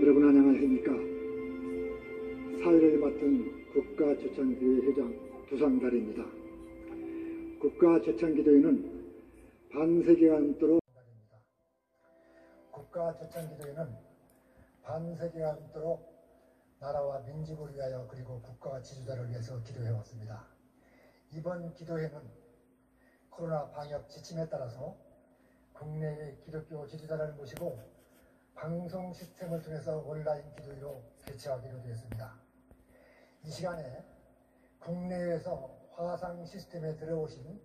여러분 안녕하십니까. 사회를 맡은 국가제창기도회 회장 두상달입니다. 국가제창기도회는 반세기가 넘도록 국가제창기도회는 반세기가 넘도록 나라와 민족을 위하여 그리고 국가와 지도자를 위해서 기도해왔습니다. 이번 기도회는 코로나 방역 지침에 따라서 국내의 기독교 지도자를 모시고 방송 시스템을 통해서 온라인 기도회로 개최하기로 되었습니다. 이 시간에 국내에서 화상 시스템에 들어오신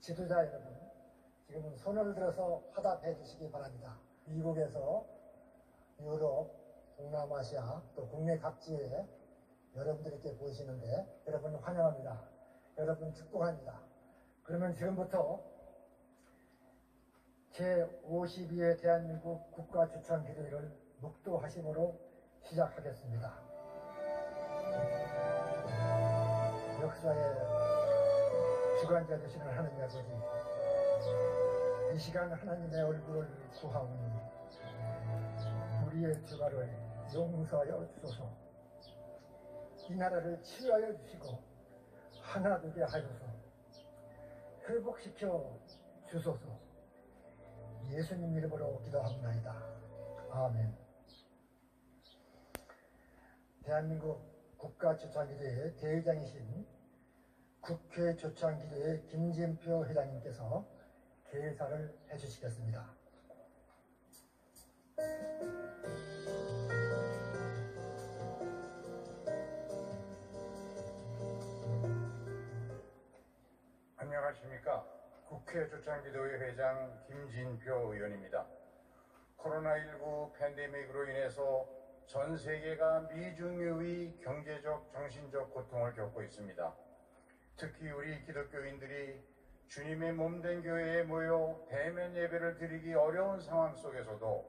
지도자 여러분, 지금은 손을 들어서 화답해 주시기 바랍니다. 미국에서 유럽, 동남아시아, 또 국내 각지에 여러분들이 이렇게 보이시는데 여러분 환영합니다. 여러분 축복합니다. 그러면 지금부터 제52회 대한민국 국가주창기도회를 묵도하심으로 시작하겠습니다. 역사의 주관자 되시는 하느님 아버지, 이 시간 하나님의 얼굴을 구하오니 우리의 죄가를 용서하여 주소서. 이 나라를 치유하여 주시고 하나 되게 하여서 회복시켜 주소서. 예수님 이름으로 기도합니다. 아멘. 대한민국 국가조창기도회 대회장이신 국회 조창기도회 김진표 회장님께서 개사를 해주시겠습니다. 안녕하십니까. 국회 조창기도회 회장 김진표 의원입니다. 코로나19 팬데믹으로 인해서 전 세계가 미중유의 경제적, 정신적 고통을 겪고 있습니다. 특히 우리 기독교인들이 주님의 몸된 교회에 모여 대면 예배를 드리기 어려운 상황 속에서도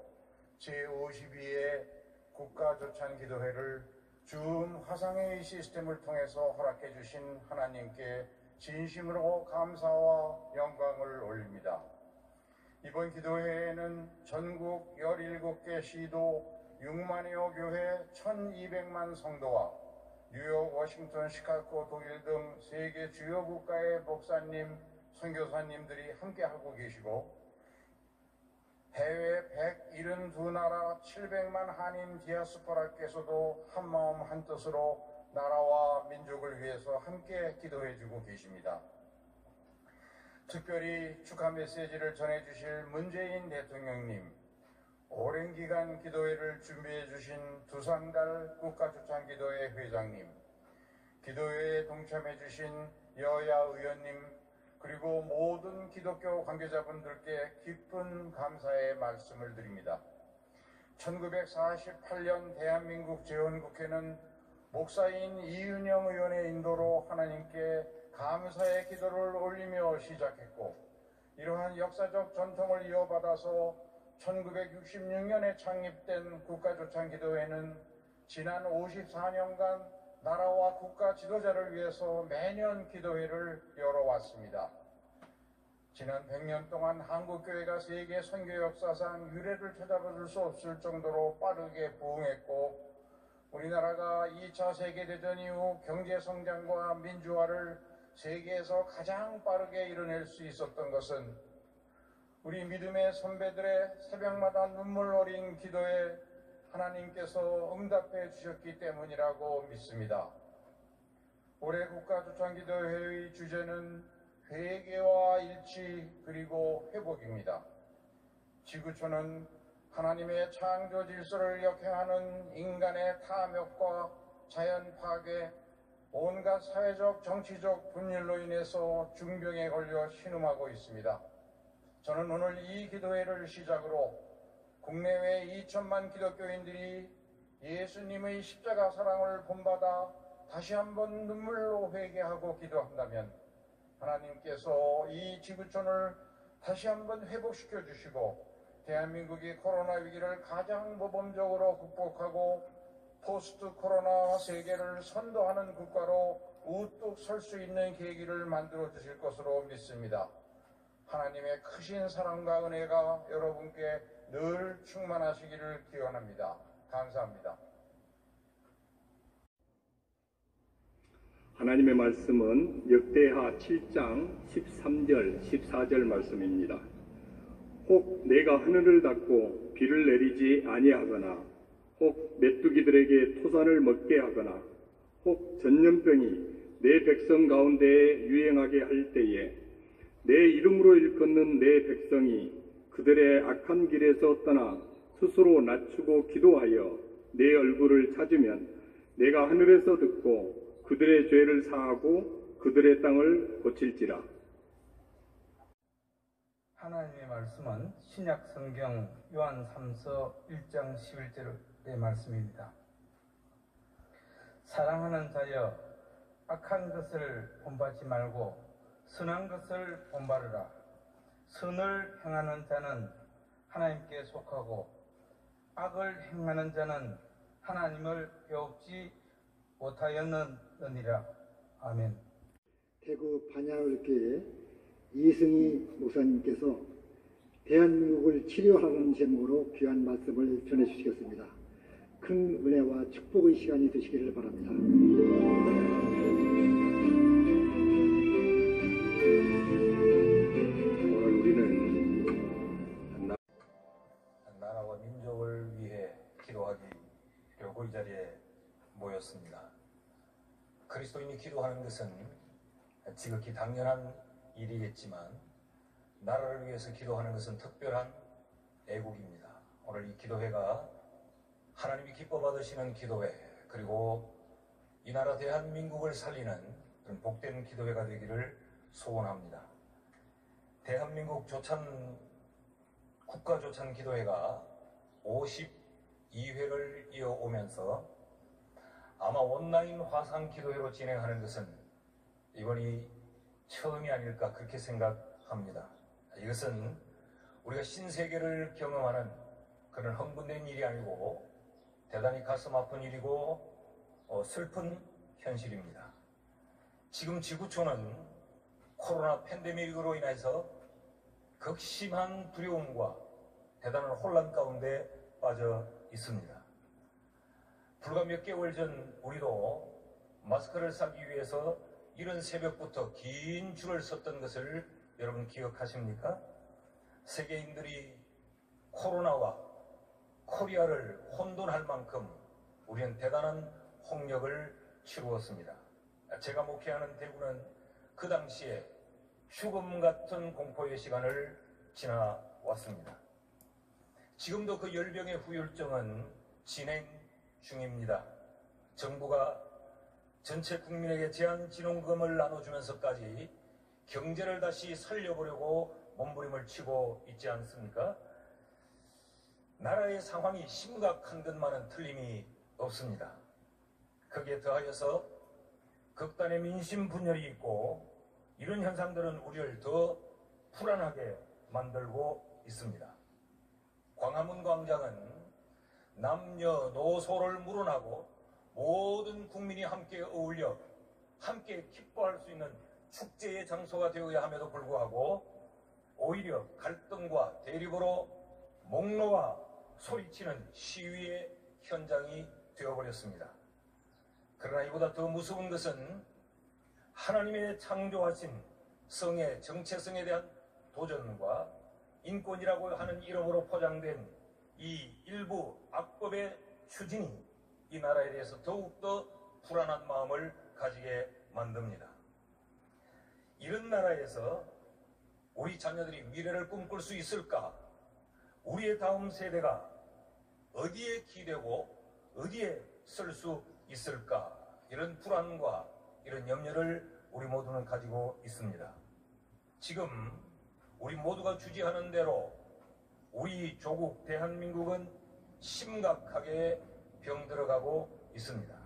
제52회 국가조창기도회를 줌 화상회의 시스템을 통해서 허락해 주신 하나님께 진심으로 감사와 영광을 올립니다. 이번 기도회에는 전국 17개 시도 6만여 교회 1200만 성도와 뉴욕, 워싱턴, 시카고, 독일 등 세계 주요 국가의 목사님, 선교사님들이 함께하고 계시고 해외 172나라 700만 한인 디아스포라께서도 한마음 한뜻으로 나라와 민족을 위해서 함께 기도해주고 계십니다. 특별히 축하 메시지를 전해주실 문재인 대통령님, 오랜 기간 기도회를 준비해 주신 두상달 국가조창기도회 회장님, 기도회에 동참해 주신 여야 의원님, 그리고 모든 기독교 관계자분들께 깊은 감사의 말씀을 드립니다. 1948년 대한민국 재헌국회는 목사인 이윤영 의원의 인도로 하나님께 감사의 기도를 올리며 시작했고, 이러한 역사적 전통을 이어받아서 1966년에 창립된 국가조창기도회는 지난 54년간 나라와 국가 지도자를 위해서 매년 기도회를 열어왔습니다. 지난 100년 동안 한국교회가 세계 선교 역사상 유례를 찾아볼 수 없을 정도로 빠르게 부흥했고, 우리나라가 2차 세계대전 이후 경제성장과 민주화를 세계에서 가장 빠르게 이뤄낼 수 있었던 것은 우리 믿음의 선배들의 새벽마다 눈물 어린 기도에 하나님께서 응답해 주셨기 때문이라고 믿습니다. 올해 국가조창기도회의 주제는 회개와 일치 그리고 회복입니다. 지구촌은 하나님의 창조 질서를 역행하는 인간의 탐욕과 자연 파괴, 온갖 사회적 정치적 분열로 인해서 중병에 걸려 신음하고 있습니다. 저는 오늘 이 기도회를 시작으로 국내외 2천만 기독교인들이 예수님의 십자가 사랑을 본받아 다시 한번 눈물로 회개하고 기도한다면 하나님께서 이 지구촌을 다시 한번 회복시켜 주시고 대한민국이 코로나 위기를 가장 모범적으로 극복하고 포스트 코로나 세계를 선도하는 국가로 우뚝 설 수 있는 계기를 만들어 주실 것으로 믿습니다. 하나님의 크신 사랑과 은혜가 여러분께 늘 충만하시기를 기원합니다. 감사합니다. 하나님의 말씀은 역대하 7장 13절 14절 말씀입니다. 혹 내가 하늘을 닫고 비를 내리지 아니하거나 혹 메뚜기들에게 토산을 먹게 하거나 혹 전염병이 내 백성 가운데에 유행하게 할 때에 내 이름으로 일컫는 내 백성이 그들의 악한 길에서 떠나 스스로 낮추고 기도하여 내 얼굴을 찾으면 내가 하늘에서 듣고 그들의 죄를 사하고 그들의 땅을 고칠지라. 하나님의 말씀은 신약 성경 요한 3서 1장 11절의 말씀입니다. 사랑하는 자여 악한 것을 본받지 말고 선한 것을 본받으라. 선을 행하는 자는 하나님께 속하고 악을 행하는 자는 하나님을 배웁지 못하였느니라. 아멘. 대구 반야울교회 이승희 목사님께서 대한민국을 치료하라는 제목으로 귀한 말씀을 전해주시겠습니다. 큰 은혜와 축복의 시간이 되시기를 바랍니다. 오늘 우리는 나라와 민족을 위해 기도하기로 이 자리에 모였습니다. 그리스도인이 기도하는 것은 지극히 당연한 일이겠지만 나라를 위해서 기도하는 것은 특별한 애국입니다. 오늘 이 기도회가 하나님이 기뻐 받으시는 기도회, 그리고 이 나라 대한민국을 살리는 그런 복된 기도회가 되기를 소원합니다. 대한민국 국가조찬 기도회가 52회를 이어오면서 아마 온라인 화상 기도회로 진행하는 것은 이번이 처음이 아닐까 그렇게 생각합니다. 이것은 우리가 신세계를 경험하는 그런 흥분된 일이 아니고 대단히 가슴 아픈 일이고 슬픈 현실입니다. 지금 지구촌은 코로나 팬데믹으로 인해서 극심한 두려움과 대단한 혼란 가운데 빠져 있습니다. 불과 몇 개월 전 우리도 마스크를 사기 위해서 이른 새벽부터 긴 줄을 섰던 것을 여러분 기억하십니까? 세계인들이 코로나와 코리아를 혼돈할 만큼 우리는 대단한 홍역을 치루었습니다. 제가 목회하는 대구는 그 당시에 죽음 같은 공포의 시간을 지나왔습니다. 지금도 그 열병의 후유증은 진행 중입니다. 정부가 전체 국민에게 제한진흥금을 나눠주면서까지 경제를 다시 살려보려고 몸부림을 치고 있지 않습니까? 나라의 상황이 심각한 것만은 틀림이 없습니다. 거기에 더하여서 극단의 민심 분열이 있고 이런 현상들은 우리를 더 불안하게 만들고 있습니다. 광화문 광장은 남녀노소를 물어나고 모든 국민이 함께 어울려 함께 기뻐할 수 있는 축제의 장소가 되어야 함에도 불구하고 오히려 갈등과 대립으로 목 놓아 소리치는 시위의 현장이 되어버렸습니다. 그러나 이보다 더 무서운 것은 하나님의 창조하신 성의 정체성에 대한 도전과 인권이라고 하는 이름으로 포장된 이 일부 악법의 추진이 이 나라에 대해서 더욱더 불안한 마음을 가지게 만듭니다. 이런 나라에서 우리 자녀들이 미래를 꿈꿀 수 있을까? 우리의 다음 세대가 어디에 기대고 어디에 설 수 있을까? 이런 불안과 이런 염려를 우리 모두는 가지고 있습니다. 지금 우리 모두가 주지하는 대로 우리 조국 대한민국은 심각하게 병들어가고 있습니다.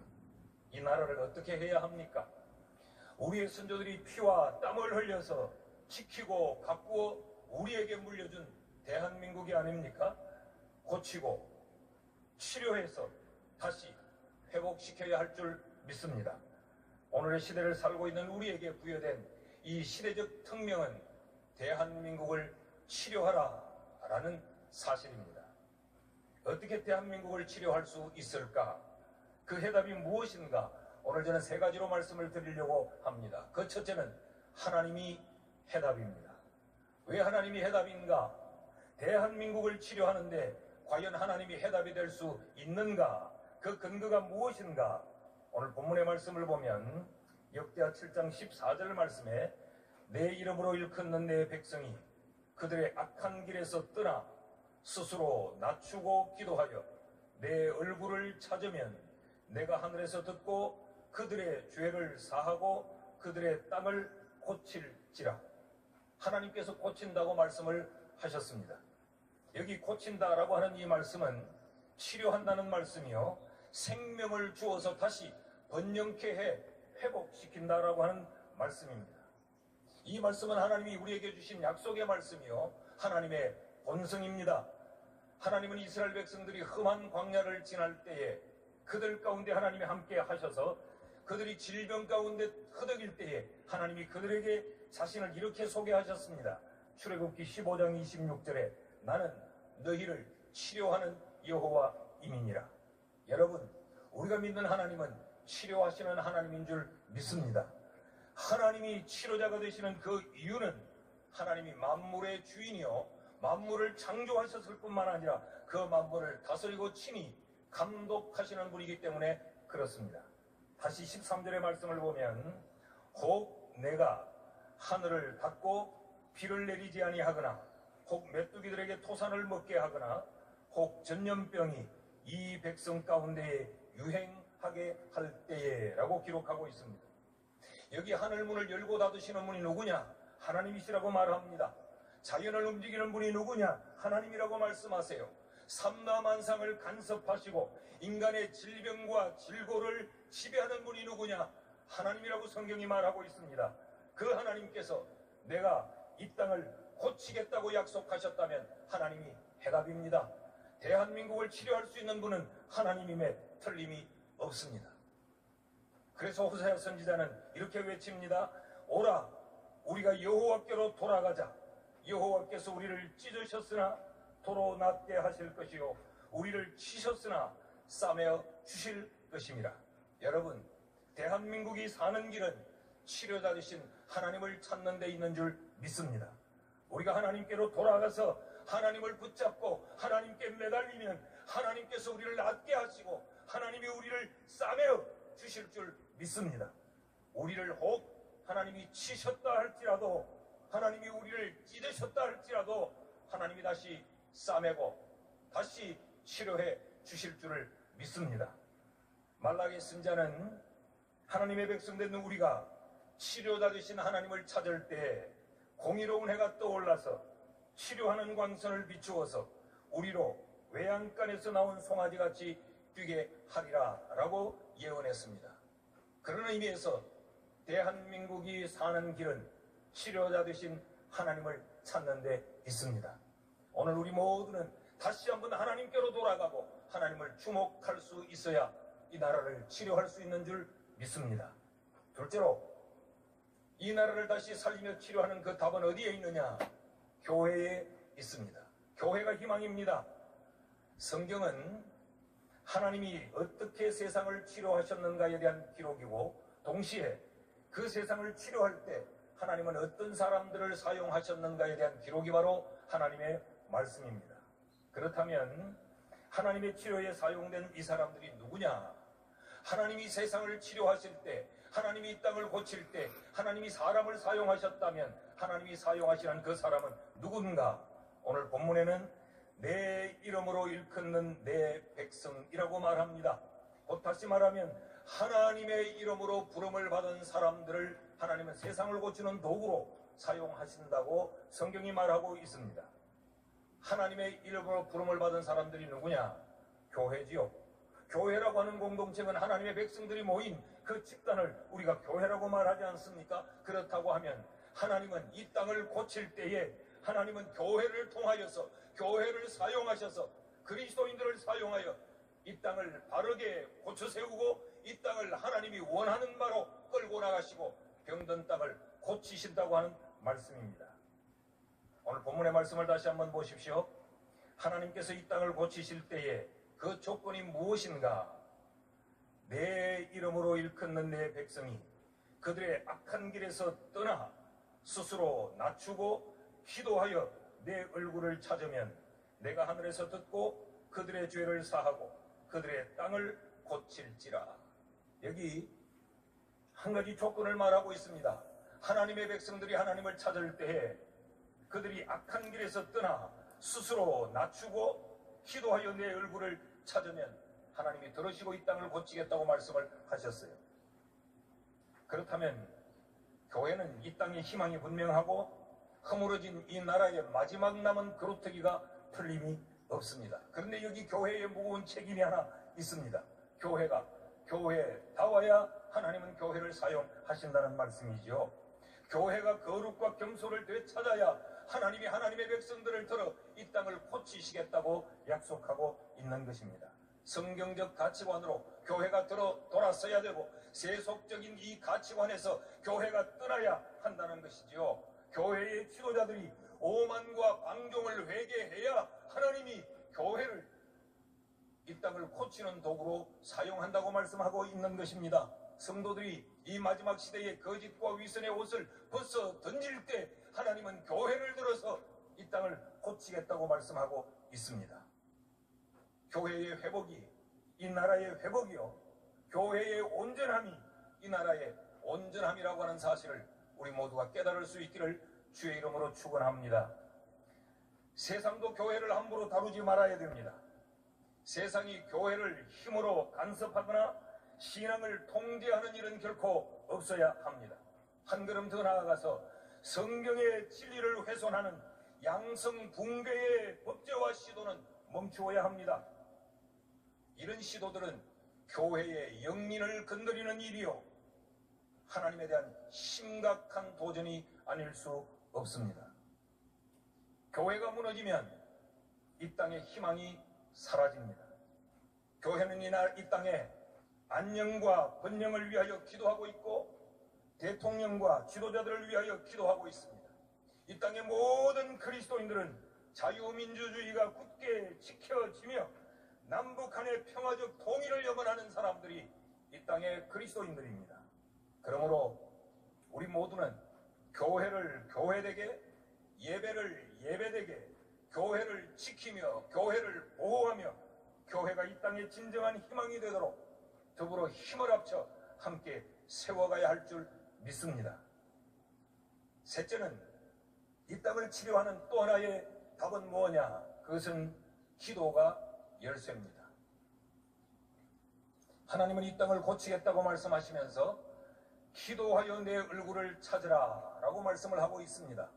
이 나라를 어떻게 해야 합니까? 우리의 선조들이 피와 땀을 흘려서 지키고 가꾸어 우리에게 물려준 대한민국이 아닙니까? 고치고 치료해서 다시 회복시켜야 할 줄 믿습니다. 오늘의 시대를 살고 있는 우리에게 부여된 이 시대적 특명은 대한민국을 치료하라 라는 사실입니다. 어떻게 대한민국을 치료할 수 있을까? 그 해답이 무엇인가? 오늘 저는 세 가지로 말씀을 드리려고 합니다. 그 첫째는 하나님이 해답입니다. 왜 하나님이 해답인가? 대한민국을 치료하는데 과연 하나님이 해답이 될 수 있는가? 그 근거가 무엇인가? 오늘 본문의 말씀을 보면 역대하 7장 14절 말씀에 내 이름으로 일컫는 내 백성이 그들의 악한 길에서 떠나 스스로 낮추고 기도하여 내 얼굴을 찾으면 내가 하늘에서 듣고 그들의 죄를 사하고 그들의 땅을 고칠지라. 하나님께서 고친다고 말씀을 하셨습니다. 여기 고친다라고 하는 이 말씀은 치료한다는 말씀이요, 생명을 주어서 다시 번영케 해 회복시킨다라고 하는 말씀입니다. 이 말씀은 하나님이 우리에게 주신 약속의 말씀이요, 하나님의 본성입니다. 하나님은 이스라엘 백성들이 험한 광야를 지날 때에 그들 가운데 하나님이 함께 하셔서 그들이 질병 가운데 허덕일 때에 하나님이 그들에게 자신을 이렇게 소개하셨습니다. 출애굽기 15장 26절에 나는 너희를 치료하는 여호와임이니라. 여러분, 우리가 믿는 하나님은 치료하시는 하나님인 줄 믿습니다. 하나님이 치료자가 되시는 그 이유는 하나님이 만물의 주인이요 만물을 창조하셨을 뿐만 아니라 그 만물을 다스리고 친히 감독하시는 분이기 때문에 그렇습니다. 다시 13절의 말씀을 보면 혹 내가 하늘을 닫고 비를 내리지 아니하거나 혹 메뚜기들에게 토산을 먹게 하거나 혹 전염병이 이 백성 가운데에 유행하게 할 때에 라고 기록하고 있습니다. 여기 하늘문을 열고 닫으시는 분이 누구냐? 하나님이시라고 말합니다. 자연을 움직이는 분이 누구냐? 하나님이라고 말씀하세요. 삼라만상을 간섭하시고 인간의 질병과 질고를 지배하는 분이 누구냐? 하나님이라고 성경이 말하고 있습니다. 그 하나님께서 내가 이 땅을 고치겠다고 약속하셨다면 하나님이 해답입니다. 대한민국을 치료할 수 있는 분은 하나님임에 틀림이 없습니다. 그래서 호세아 선지자는 이렇게 외칩니다. 오라, 우리가 여호와께로 돌아가자. 여호와께서 우리를 찢으셨으나 도로 낫게 하실 것이요 우리를 치셨으나 싸매어 주실 것임이라. 여러분, 대한민국이 사는 길은 치료자 되신 하나님을 찾는 데 있는 줄 믿습니다. 우리가 하나님께로 돌아가서 하나님을 붙잡고 하나님께 매달리면 하나님께서 우리를 낫게 하시고 하나님이 우리를 싸매어 주실 줄 믿습니다. 우리를 혹 하나님이 치셨다 할지라도, 하나님이 우리를 찢으셨다 할지라도 하나님이 다시 싸매고 다시 치료해 주실 줄을 믿습니다. 말라기 선지자는 하나님의 백성된 우리가 치료자 되신 하나님을 찾을 때 공의로운 해가 떠올라서 치료하는 광선을 비추어서 우리로 외양간에서 나온 송아지같이 뛰게 하리라 라고 예언했습니다. 그런 의미에서 대한민국이 사는 길은 치료자 되신 하나님을 찾는 데 있습니다. 오늘 우리 모두는 다시 한번 하나님께로 돌아가고 하나님을 주목할 수 있어야 이 나라를 치료할 수 있는 줄 믿습니다. 둘째로, 이 나라를 다시 살리며 치료하는 그 답은 어디에 있느냐? 교회에 있습니다. 교회가 희망입니다. 성경은 하나님이 어떻게 세상을 치료하셨는가에 대한 기록이고, 동시에 그 세상을 치료할 때 하나님은 어떤 사람들을 사용하셨는가에 대한 기록이 바로 하나님의 말씀입니다. 그렇다면 하나님의 치료에 사용된 이 사람들이 누구냐? 하나님이 세상을 치료하실 때, 하나님이 이 땅을 고칠 때 하나님이 사람을 사용하셨다면 하나님이 사용하시는 그 사람은 누군가? 오늘 본문에는 내 이름으로 일컫는 내 백성이라고 말합니다. 곧 다시 말하면 하나님의 이름으로 부름을 받은 사람들을 하나님은 세상을 고치는 도구로 사용하신다고 성경이 말하고 있습니다. 하나님의 이름으로 부름을 받은 사람들이 누구냐? 교회지요. 교회라고 하는 공동체는 하나님의 백성들이 모인 그 집단을 우리가 교회라고 말하지 않습니까? 그렇다고 하면 하나님은 이 땅을 고칠 때에 하나님은 교회를 통하여서, 교회를 사용하셔서 그리스도인들을 사용하여 이 땅을 바르게 고쳐 세우고 이 땅을 하나님이 원하는 바로 끌고 나가시고 병든 땅을 고치신다고 하는 말씀입니다. 오늘 본문의 말씀을 다시 한번 보십시오. 하나님께서 이 땅을 고치실 때에 그 조건이 무엇인가? 내 이름으로 일컫는 내 백성이 그들의 악한 길에서 떠나 스스로 낮추고 기도하여 내 얼굴을 찾으면 내가 하늘에서 듣고 그들의 죄를 사하고 그들의 땅을 고칠지라. 여기 한 가지 조건을 말하고 있습니다. 하나님의 백성들이 하나님을 찾을 때에 그들이 악한 길에서 떠나 스스로 낮추고 기도하여 내 얼굴을 찾으면 하나님이 들으시고 이 땅을 고치겠다고 말씀을 하셨어요. 그렇다면 교회는 이 땅에 희망이 분명하고 허물어진 이 나라의 마지막 남은 그루터기가 틀림이 없습니다. 그런데 여기 교회에 무거운 책임이 하나 있습니다. 교회다워야 하나님은 교회를 사용하신다는 말씀이죠. 교회가 거룩과 겸손을 되찾아야 하나님이 하나님의 백성들을 들어 이 땅을 고치시겠다고 약속하고 있는 것입니다. 성경적 가치관으로 교회가 돌아서야 되고 세속적인 이 가치관에서 교회가 떠나야 한다는 것이지요. 교회의 지도자들이 오만과 방종을 회개해야 하나님이 교회를 이 땅을 고치는 도구로 사용한다고 말씀하고 있는 것입니다. 성도들이 이 마지막 시대의 거짓과 위선의 옷을 벗어 던질 때 하나님은 교회를 들어서 이 땅을 고치겠다고 말씀하고 있습니다. 교회의 회복이 이 나라의 회복이요, 교회의 온전함이 이 나라의 온전함이라고 하는 사실을 우리 모두가 깨달을 수 있기를 주의 이름으로 축원합니다. 세상도 교회를 함부로 다루지 말아야 됩니다. 세상이 교회를 힘으로 간섭하거나 신앙을 통제하는 일은 결코 없어야 합니다. 한 걸음 더 나아가서 성경의 진리를 훼손하는 양성붕괴의 법제화 시도는 멈추어야 합니다. 이런 시도들은 교회의 영린을 건드리는 일이요, 하나님에 대한 심각한 도전이 아닐 수 없습니다. 교회가 무너지면 이 땅의 희망이 사라집니다. 교회는 이 땅에 안녕과 번영을 위하여 기도하고 있고 대통령과 지도자들을 위하여 기도하고 있습니다. 이 땅의 모든 그리스도인들은 자유민주주의가 굳게 지켜지며 남북 간의 평화적 통일을 염원하는 사람들이 이 땅의 그리스도인들입니다. 그러므로 우리 모두는 교회를 교회되게, 예배를 예배되게, 교회를 지키며 교회를 보호하며 교회가 이 땅의 진정한 희망이 되도록 더불어 힘을 합쳐 함께 세워가야 할 줄 믿습니다. 셋째는 이 땅을 치료하는 또 하나의 답은 뭐냐? 그것은 기도가 열쇠입니다. 하나님은 이 땅을 고치겠다고 말씀하시면서 기도하여 내 얼굴을 찾으라 라고 말씀을 하고 있습니다.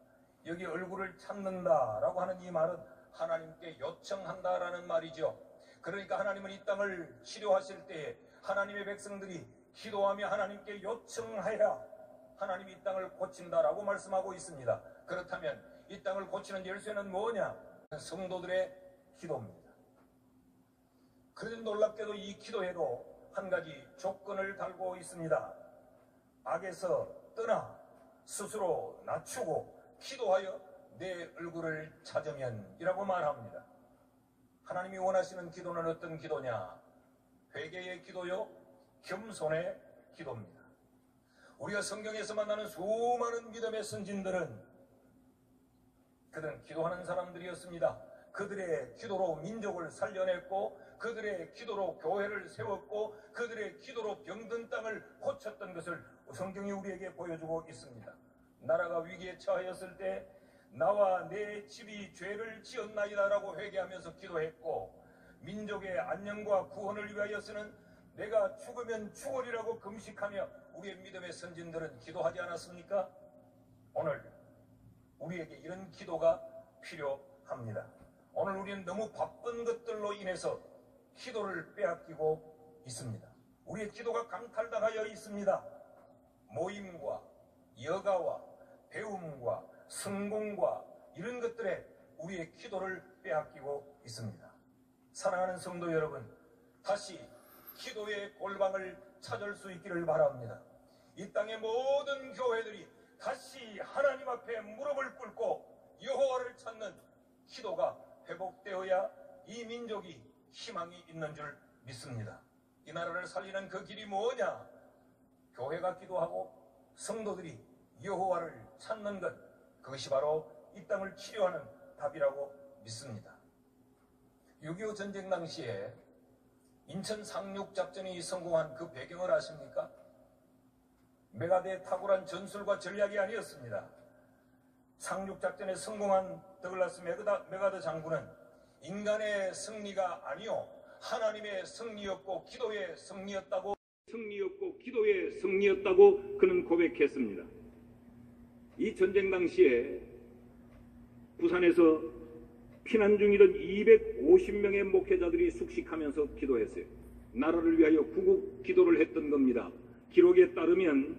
여기 얼굴을 찾는다라고 하는 이 말은 하나님께 요청한다라는 말이죠. 그러니까 하나님은 이 땅을 치료하실 때에 하나님의 백성들이 기도하며 하나님께 요청하여 하나님이 이 땅을 고친다라고 말씀하고 있습니다. 그렇다면 이 땅을 고치는 열쇠는 뭐냐? 성도들의 기도입니다. 그런데 놀랍게도 이 기도에도 한 가지 조건을 달고 있습니다. 악에서 떠나 스스로 낮추고 기도하여 내 얼굴을 찾으면 이라고 말합니다. 하나님이 원하시는 기도는 어떤 기도냐? 회개의 기도요, 겸손의 기도입니다. 우리가 성경에서 만나는 수많은 믿음의 선진들은 그들은 기도하는 사람들이었습니다. 그들의 기도로 민족을 살려냈고 그들의 기도로 교회를 세웠고 그들의 기도로 병든 땅을 고쳤던 것을 성경이 우리에게 보여주고 있습니다. 나라가 위기에 처하였을 때 나와 내 집이 죄를 지었나이다라고 회개하면서 기도했고, 민족의 안녕과 구원을 위하여서는 내가 죽으면 죽으리라고 금식하며 우리의 믿음의 선진들은 기도하지 않았습니까? 오늘 우리에게 이런 기도가 필요합니다. 오늘 우리는 너무 바쁜 것들로 인해서 기도를 빼앗기고 있습니다. 우리의 기도가 강탈당하여 있습니다. 모임과 여가와 배움과 성공과 이런 것들에 우리의 기도를 빼앗기고 있습니다. 사랑하는 성도 여러분, 다시 기도의 골방을 찾을 수 있기를 바랍니다. 이 땅의 모든 교회들이 다시 하나님 앞에 무릎을 꿇고 여호와를 찾는 기도가 회복되어야 이 민족이 희망이 있는 줄 믿습니다. 이 나라를 살리는 그 길이 뭐냐? 교회가 기도하고 성도들이 여호와를 찾는 것, 그것이 바로 이 땅을 치료하는 답이라고 믿습니다. 6.25 전쟁 당시에 인천 상륙작전이 성공한 그 배경을 아십니까? 메가드의 탁월한 전술과 전략이 아니었습니다. 상륙작전에 성공한 더글라스 메가드 장군은 인간의 승리가 아니요 하나님의 승리였고 기도의 승리였다고 그는 고백했습니다. 이 전쟁 당시에 부산에서 피난 중이던 250명의 목회자들이 숙식하면서 기도했어요. 나라를 위하여 구국 기도를 했던 겁니다. 기록에 따르면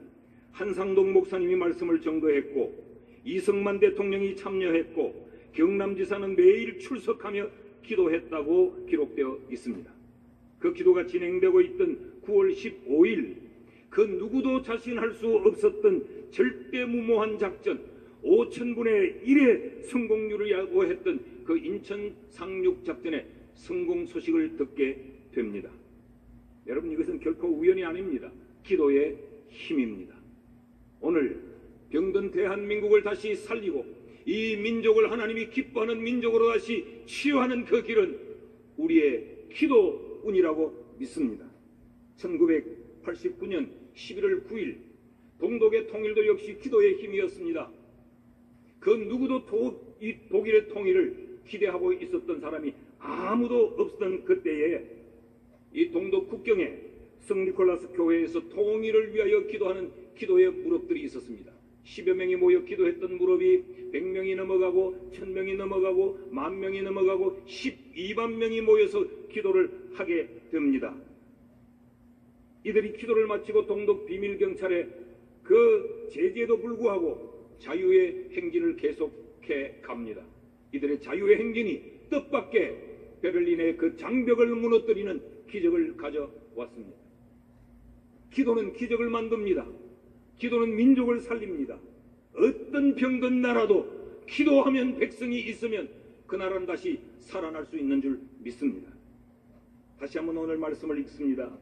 한상동 목사님이 말씀을 전도했고 이승만 대통령이 참여했고 경남지사는 매일 출석하며 기도했다고 기록되어 있습니다. 그 기도가 진행되고 있던 9월 15일 그 누구도 자신할 수 없었던 절대무모한 작전 5,000분의 1의 성공률을 야구했던 그 인천 상륙작전의 성공 소식을 듣게 됩니다. 여러분, 이것은 결코 우연이 아닙니다. 기도의 힘입니다. 오늘 병든 대한민국을 다시 살리고 이 민족을 하나님이 기뻐하는 민족으로 다시 치유하는 그 길은 우리의 기도운이라고 믿습니다. 1989년 11월 9일 동독의 통일도 역시 기도의 힘이었습니다. 그 누구도 독일의 통일을 기대하고 있었던 사람이 아무도 없었던 그때에 이 동독 국경에 성니콜라스 교회에서 통일을 위하여 기도하는 기도의 무릎들이 있었습니다. 10여 명이 모여 기도했던 무릎이 100명이 넘어가고 1000명이 넘어가고 10,000명이 넘어가고 12만 명이 모여서 기도를 하게 됩니다. 이들이 기도를 마치고 동독 비밀경찰에 그 제재에도 불구하고 자유의 행진을 계속해 갑니다. 이들의 자유의 행진이 뜻밖의 베를린의 그 장벽을 무너뜨리는 기적을 가져왔습니다. 기도는 기적을 만듭니다. 기도는 민족을 살립니다. 어떤 병든 나라도 기도하면 백성이 있으면 그 나라는 다시 살아날 수 있는 줄 믿습니다. 다시 한번 오늘 말씀을 읽습니다.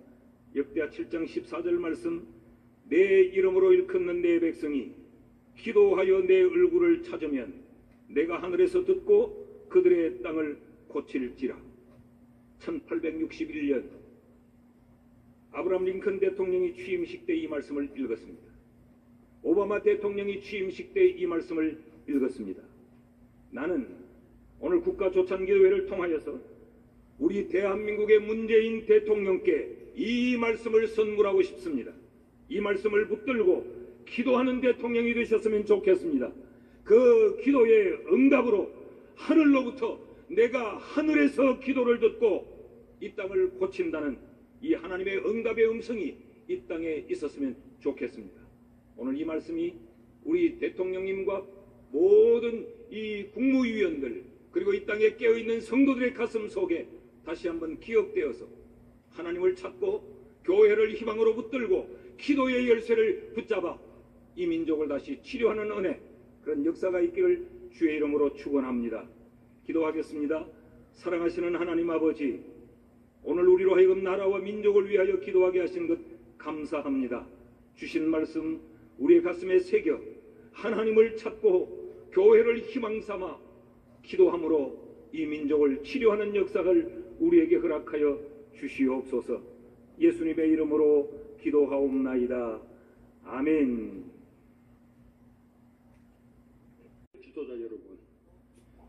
역대하 7장 14절 말씀. 내 이름으로 일컫는 내 백성이 기도하여 내 얼굴을 찾으면 내가 하늘에서 듣고 그들의 땅을 고칠지라. 1861년 아브라함 링컨 대통령이 취임식 때 이 말씀을 읽었습니다. 오바마 대통령이 취임식 때 이 말씀을 읽었습니다. 나는 오늘 국가조찬기도회를 통하여서 우리 대한민국의 문재인 대통령께 이 말씀을 선물하고 싶습니다. 이 말씀을 붙들고 기도하는 대통령이 되셨으면 좋겠습니다. 그 기도의 응답으로 하늘로부터 내가 하늘에서 기도를 듣고 이 땅을 고친다는 이 하나님의 응답의 음성이 이 땅에 있었으면 좋겠습니다. 오늘 이 말씀이 우리 대통령님과 모든 이 국무위원들 그리고 이 땅에 깨어있는 성도들의 가슴 속에 다시 한번 기억되어서 하나님을 찾고 교회를 희망으로 붙들고 기도의 열쇠를 붙잡아 이 민족을 다시 치료하는 은혜, 그런 역사가 있기를 주의 이름으로 축원합니다. 기도하겠습니다. 사랑하시는 하나님 아버지, 오늘 우리로 하여금 나라와 민족을 위하여 기도하게 하신 것 감사합니다. 주신 말씀 우리의 가슴에 새겨 하나님을 찾고 교회를 희망삼아 기도함으로 이 민족을 치료하는 역사를 우리에게 허락하여 주시옵소서. 예수님의 이름으로 기도하옵나이다. 아멘. 지도자 여러분,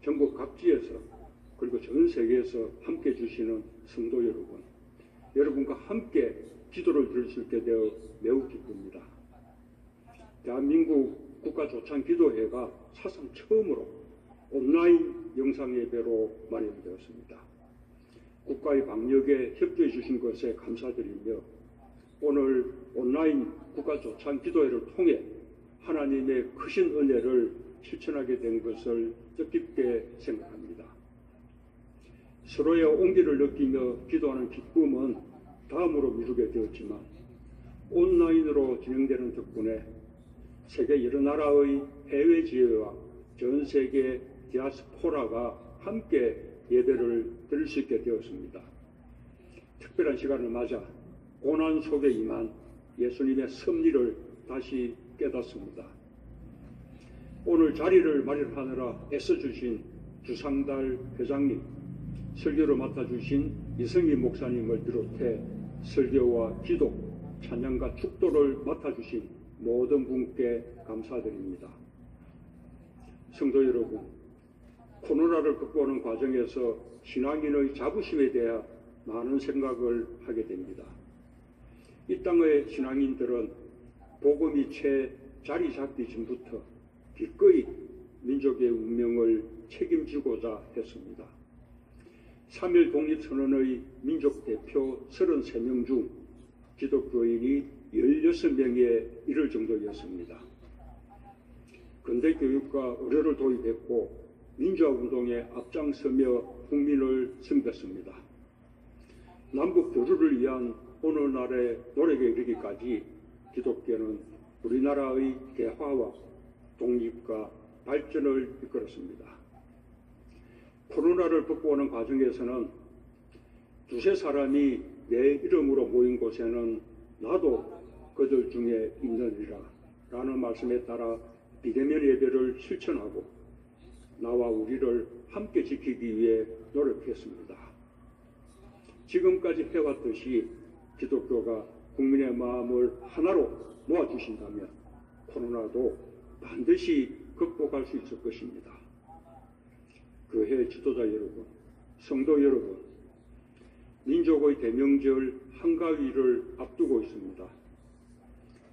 전국 각지에서 그리고 전 세계에서 함께 해주시는 성도 여러분, 여러분과 함께 기도를 드릴 수 있게 되어 매우 기쁩니다. 대한민국 국가조찬기도회가 사상 처음으로 온라인 영상예배로 마련되었습니다. 국가의 방역에 협조해 주신 것에 감사드리며 오늘 온라인 국가조찬기도회를 통해 하나님의 크신 은혜를 실천하게 된 것을 뜻깊게 생각합니다. 서로의 온기를 느끼며 기도하는 기쁨은 다음으로 미루게 되었지만 온라인으로 진행되는 덕분에 세계 여러 나라의 해외 지회와 전 세계 디아스포라가 함께 예배를 드릴 수 있게 되었습니다. 특별한 시간을 맞아 고난 속에 임한 예수님의 섭리를 다시 깨닫습니다. 오늘 자리를 마련하느라 애써주신 주상달 회장님, 설교를 맡아주신 이성희 목사님을 비롯해 설교와 기도, 찬양과 축도를 맡아주신 모든 분께 감사드립니다. 성도 여러분, 코로나를 극복하는 과정에서 신앙인의 자부심에 대해 많은 생각을 하게 됩니다. 이 땅의 신앙인들은 복음이 채 자리 잡기 전부터 기꺼이 민족의 운명을 책임지고자 했습니다. 3.1 독립선언의 민족 대표 33명 중 기독교인이 16명에 이를 정도였습니다. 근대 교육과 의료를 도입했고 민주화운동에 앞장서며 국민을 섬겼습니다. 남북 교류를 위한 오늘날의 노력에 이르기까지 기독교는 우리나라의 개화와 독립과 발전을 이끌었습니다. 코로나를 극복하는 과정에서는 두세 사람이 내 이름으로 모인 곳에는 나도 그들 중에 있느니라 라는 말씀에 따라 비대면 예배를 실천하고 나와 우리를 함께 지키기 위해 노력했습니다. 지금까지 해왔듯이 기독교가 국민의 마음을 하나로 모아주신다면 코로나도 반드시 극복할 수 있을 것입니다. 교회 지도자 여러분, 성도 여러분, 민족의 대명절 한가위를 앞두고 있습니다.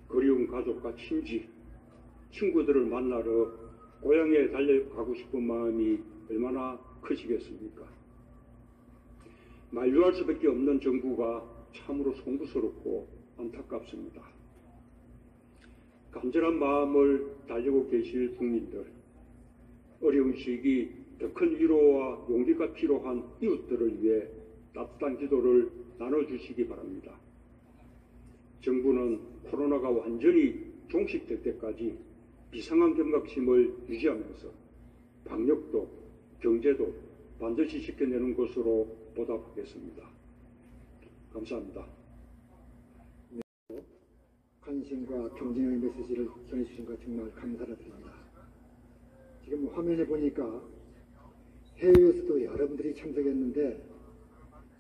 그리운 가족과 친지, 친구들을 만나러 고향에 달려가고 싶은 마음이 얼마나 크시겠습니까? 만류할 수밖에 없는 정부가 참으로 송구스럽고 안타깝습니다. 간절한 마음을 달리고 계실 국민들, 어려운 시기 더 큰 위로와 용기가 필요한 이웃들을 위해 따뜻한 기도를 나눠주시기 바랍니다. 정부는 코로나가 완전히 종식될 때까지 비상한 경각심을 유지하면서 방역도 경제도 반드시 지켜내는 것으로 보답하겠습니다. 감사합니다. 관심과 경쟁의 메시지를 전해주신 것 정말 감사를 드립니다. 지금 화면에 보니까 해외에서도 여러분들이 참석했는데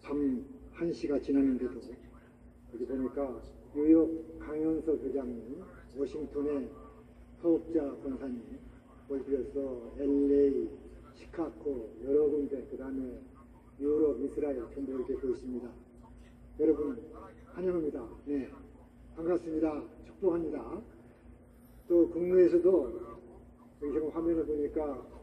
밤 1시가 지났는데도 여기 보니까 뉴욕 강현석 회장님, 워싱턴의 서업자 권사님, 그래서 LA, 시카고 여러 군데, 그 다음에 유럽, 이스라엘 전부 이렇게 보이십니다. 여러분 환영합니다. 네, 반갑습니다. 축복합니다. 또 국내에서도 여기 지금 화면을 보니까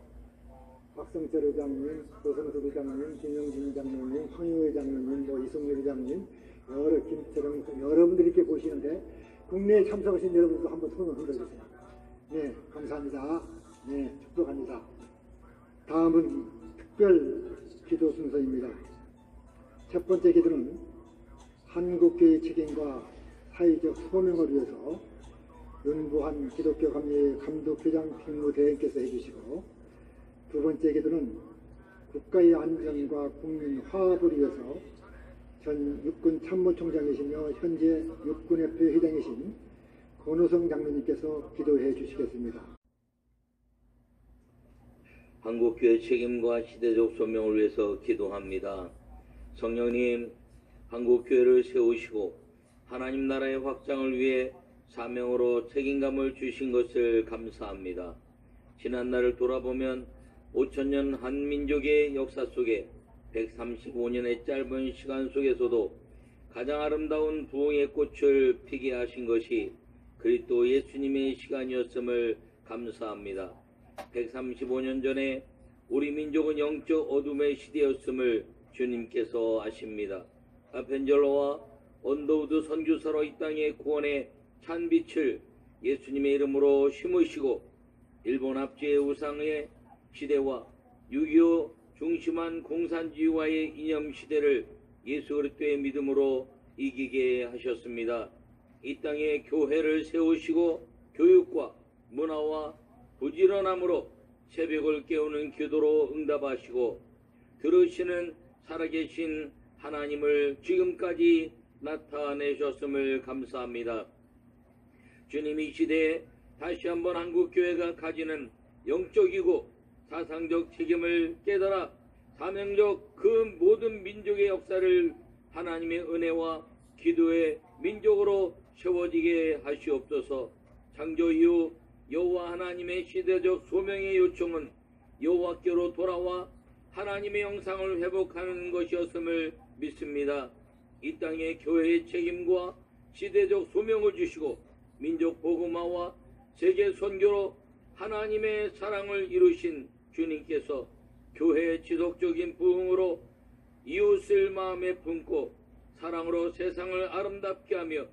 박성철 회장님, 조성수 회장님, 김영진 회장님, 황유 회장님, 이승률 회장님, 여러 김철영 여러분들이 이렇게 보시는데 국내에 참석하신 여러분도 한번 손을 흔들어주세요. 네, 감사합니다. 네, 축복합니다. 다음은 특별 기도 순서입니다. 첫 번째 기도는 한국교회 책임과 사회적 소명을 위해서 윤부한 기독교 감독회장 빅무대행께서 해주시고, 두 번째 기도는 국가의 안전과 국민 화합을 위해서 전 육군 참모총장이시며 현재 육군협회 회장이신 권우성 장로님께서 기도해 주시겠습니다. 한국교회 책임과 시대적 소명을 위해서 기도합니다. 성령님, 한국교회를 세우시고 하나님 나라의 확장을 위해 사명으로 책임감을 주신 것을 감사합니다. 지난날을 돌아보면 5,000년 한민족의 역사 속에 135년의 짧은 시간 속에서도 가장 아름다운 부흥의 꽃을 피게 하신 것이 그리스도 예수님의 시간이었음을 감사합니다. 135년 전에 우리 민족은 영적 어둠의 시대였음을 주님께서 아십니다. 아펜젤로와 언더우드 선교사로 이 땅의 구원의 찬빛을 예수님의 이름으로 심으시고 일본 압제의 우상의 시대와 6.25 중심한 공산주의와의 이념 시대를 예수 그리스도의 믿음으로 이기게 하셨습니다. 이 땅에 교회를 세우시고 교육과 문화와 부지런함으로 새벽을 깨우는 기도로 응답하시고 들으시는 살아계신 하나님을 지금까지 나타내셨음을 감사합니다. 주님, 이 시대에 다시 한번 한국교회가 가지는 영적이고 사상적 책임을 깨달아 사명적 그 모든 민족의 역사를 하나님의 은혜와 기도의 민족으로 세워지게 하시옵소서. 창조 이후 여호와 하나님의 시대적 소명의 요청은 여호와께로 돌아와 하나님의 영상을 회복하는 것이었음을 믿습니다. 이 땅에 교회의 책임과 시대적 소명을 주시고 민족 복음화와 세계 선교로 하나님의 사랑을 이루신 주님께서 교회의 지속적인 부흥으로 이웃을 마음에 품고 사랑으로 세상을 아름답게 하며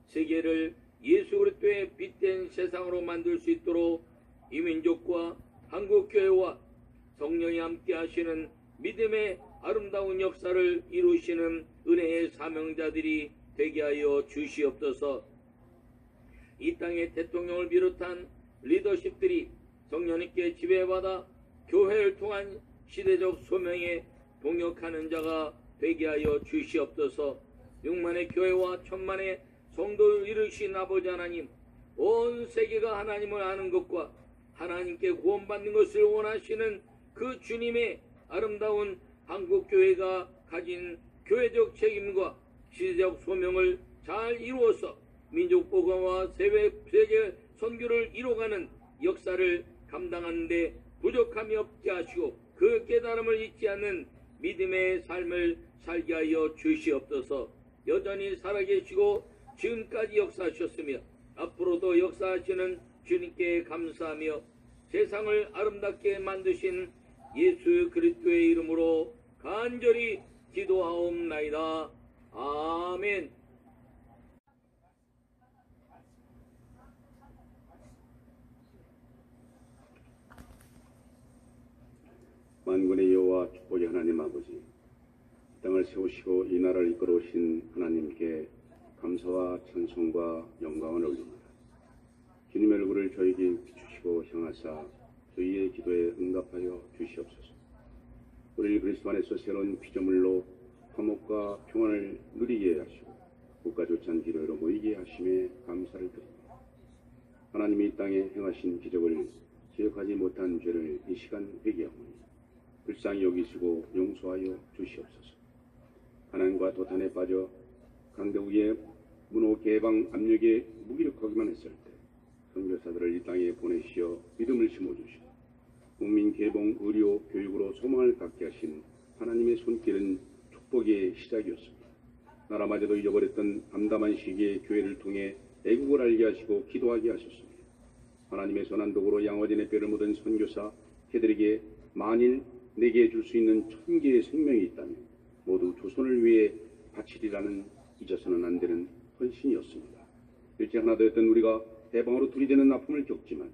세계를 예수 그리스도의 빛된 세상으로 만들 수 있도록 이 민족과 한국교회와 성령이 함께 하시는 믿음의 아름다운 역사를 이루시는 은혜의 사명자들이 되게 하여 주시옵소서. 이 땅의 대통령을 비롯한 리더십들이 성령님께 지배받아 교회를 통한 시대적 소명에 동역하는 자가 되게 하여 주시옵소서. 6만의 교회와 1000만의 성도를 이루신 아버지 하나님, 온 세계가 하나님을 아는 것과 하나님께 구원받는 것을 원하시는 그 주님의 아름다운 한국교회가 가진 교회적 책임과 시대적 소명을 잘 이루어서 민족 복음화 세계 선교를 이뤄가는 역사를 감당하는 데 부족함이 없게 하시고 그 깨달음을 잊지 않는 믿음의 삶을 살게 하여 주시옵소서. 여전히 살아계시고 지금까지 역사하셨으며 앞으로도 역사하시는 주님께 감사하며 세상을 아름답게 만드신 예수 그리스도의 이름으로 간절히 기도하옵나이다. 아멘. 만군의 여호와 축복의 하나님 아버지, 이 땅을 세우시고 이 나라를 이끌어 오신 하나님께 감사와 찬송과 영광을 올립니다. 주님의 얼굴을 저에게 비추시고 향하사 저희의 기도에 응답하여 주시옵소서. 우리를 그리스도 안에서 새로운 피조물로 화목과 평안을 누리게 하시고 국가 조찬 기도로 모이게 하심에 감사를 드립니다. 하나님이 이 땅에 행하신 기적을 기억하지 못한 죄를 이 시간 회개하오니 불쌍히 여기시고 용서하여 주시옵소서. 가난과 도탄에 빠져 강대국의 문호 개방 압력에 무기력하기만 했을 때 선교사들을 이 땅에 보내시어 믿음을 심어주시고 국민 개봉, 의료, 교육으로 소망을 갖게 하신 하나님의 손길은 축복의 시작이었습니다. 나라마저도 잊어버렸던 암담한 시기에 교회를 통해 애국을 알게 하시고 기도하게 하셨습니다. 하나님의 선한 도구로 양화진의 뼈를 묻은 선교사 그들에게 만일 내게 줄 수 있는 1000개의 생명이 있다면 모두 조선을 위해 바치리라는 잊어서는 안 되는 헌신이었습니다. 일찍 하나 되었던 우리가 해방으로 둘이 되는 아픔을 겪지만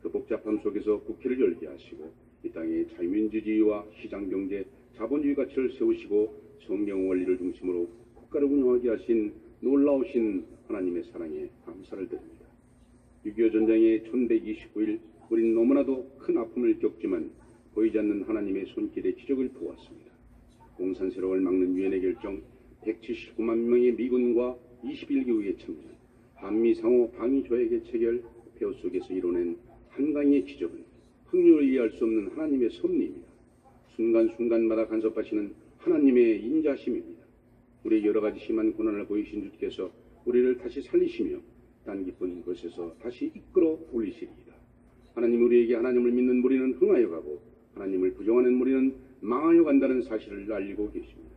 그 복잡함 속에서 국회를 열게 하시고 이 땅에 자유민주주의와 시장경제, 자본주의 가치를 세우시고 성경 원리를 중심으로 국가를 운영하게 하신 놀라우신 하나님의 사랑에 감사를 드립니다. 6.25 전쟁의 1129일 우린 너무나도 큰 아픔을 겪지만 보이지 않는 하나님의 손길의 기적을 보았습니다. 공산세력을 막는 유엔의 결정, 179만 명의 미군과 21개국의 참전, 한미상호 방위조약의 체결, 폐허 속에서 이뤄낸 한강의 기적은 확률을 이해할 수 없는 하나님의 섭리입니다. 순간순간마다 간섭하시는 하나님의 인자심입니다. 우리의 여러 가지 심한 고난을 보이신 주께서 우리를 다시 살리시며 딴 깊은 곳에서 다시 이끌어 올리시리이다. 하나님, 우리에게 하나님을 믿는 무리는 흥하여 가고 하나님을 부정하는 무리는 망하여 간다는 사실을 알리고 계십니다.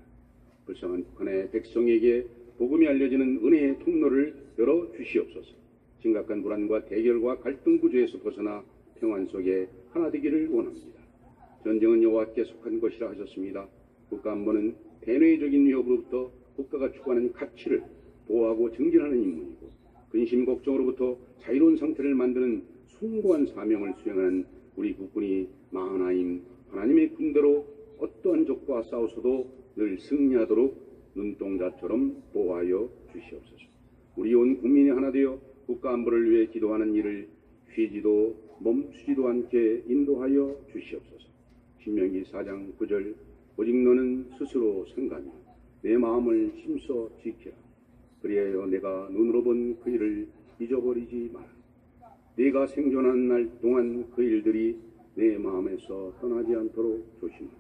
불쌍한 북한의 백성에게 복음이 알려지는 은혜의 통로를 열어 주시옵소서. 심각한 불안과 대결과 갈등 구조에서 벗어나 평안 속에 하나 되기를 원합니다. 전쟁은 여호와께 속한 것이라 하셨습니다. 국가안보는 대내적인 위협으로부터 국가가 추구하는 가치를 보호하고 증진하는 임무이고 근심 걱정으로부터 자유로운 상태를 만드는 숭고한 사명을 수행하는 우리 국군이 마하나임 하나님의 군대로 어떠한 적과 싸우서도 늘 승리하도록 눈동자처럼 보호하여 주시옵소서. 우리 온 국민이 하나 되어 국가 안보를 위해 기도하는 일을 쉬지도 멈추지도 않게 인도하여 주시옵소서. 신명기 4장 9절 오직 너는 스스로 생각하며 내 마음을 힘써 지키라. 그리하여 내가 눈으로 본 그 일을 잊어버리지 마라. 네가 생존한 날 동안 그 일들이 내 마음에서 떠나지 않도록 조심하라.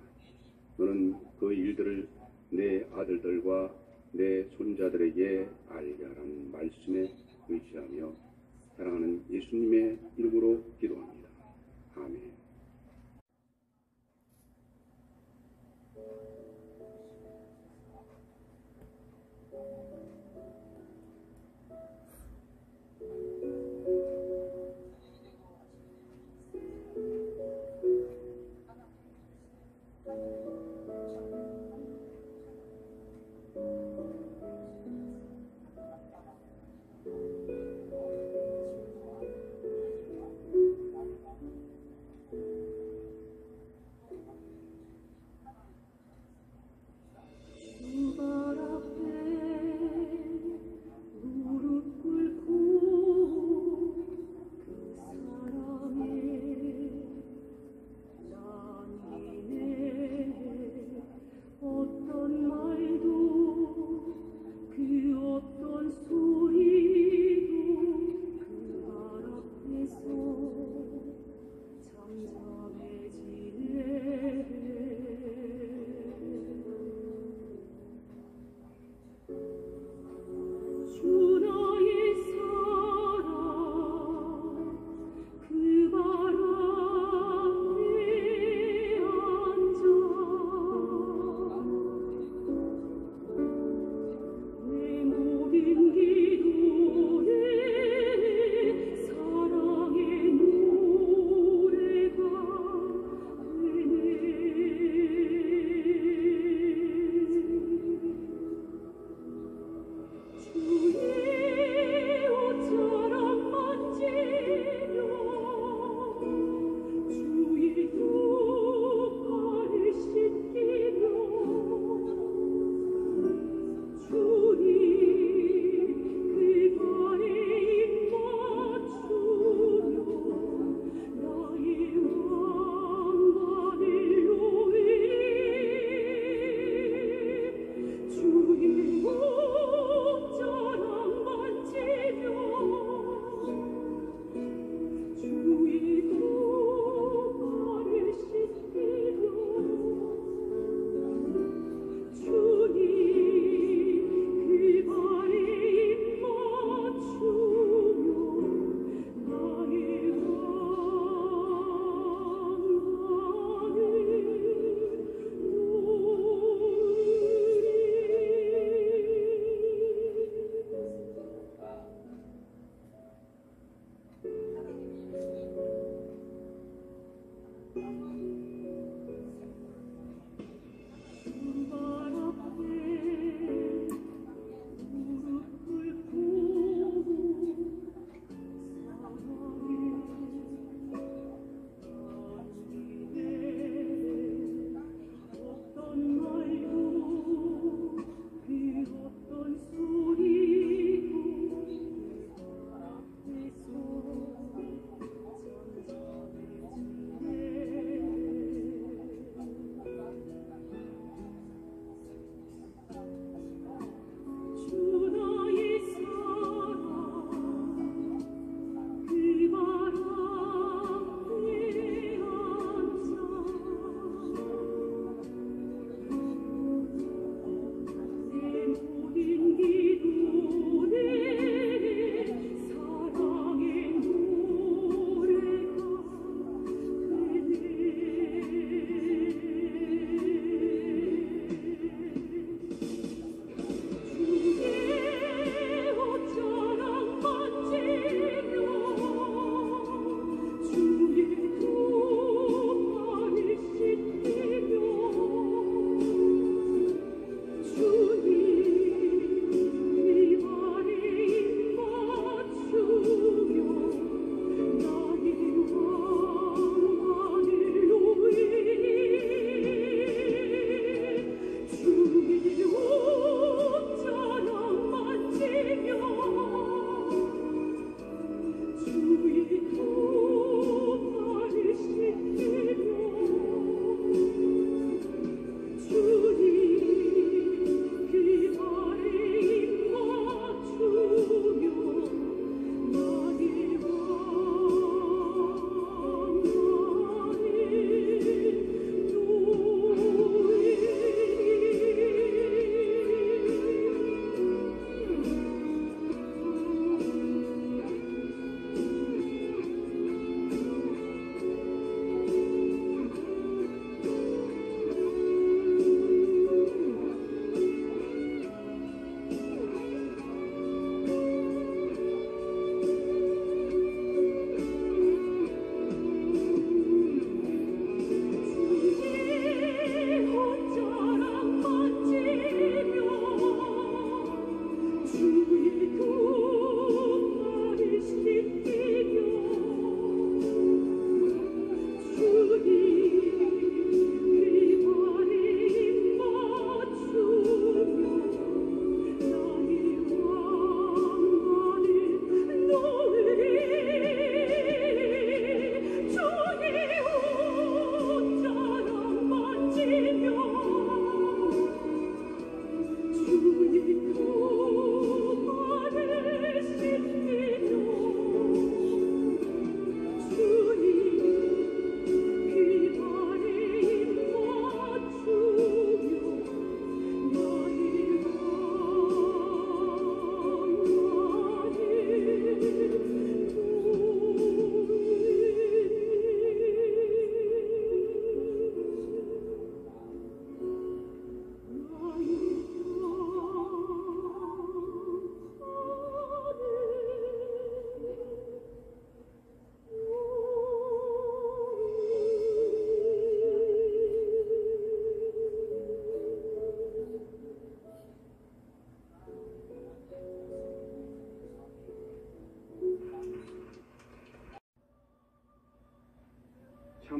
너는 그 일들을 내 아들들과 내 손자들에게 알게 하라는 말씀에 의지하며 사랑하는 예수님의 이름으로 기도합니다. 아멘.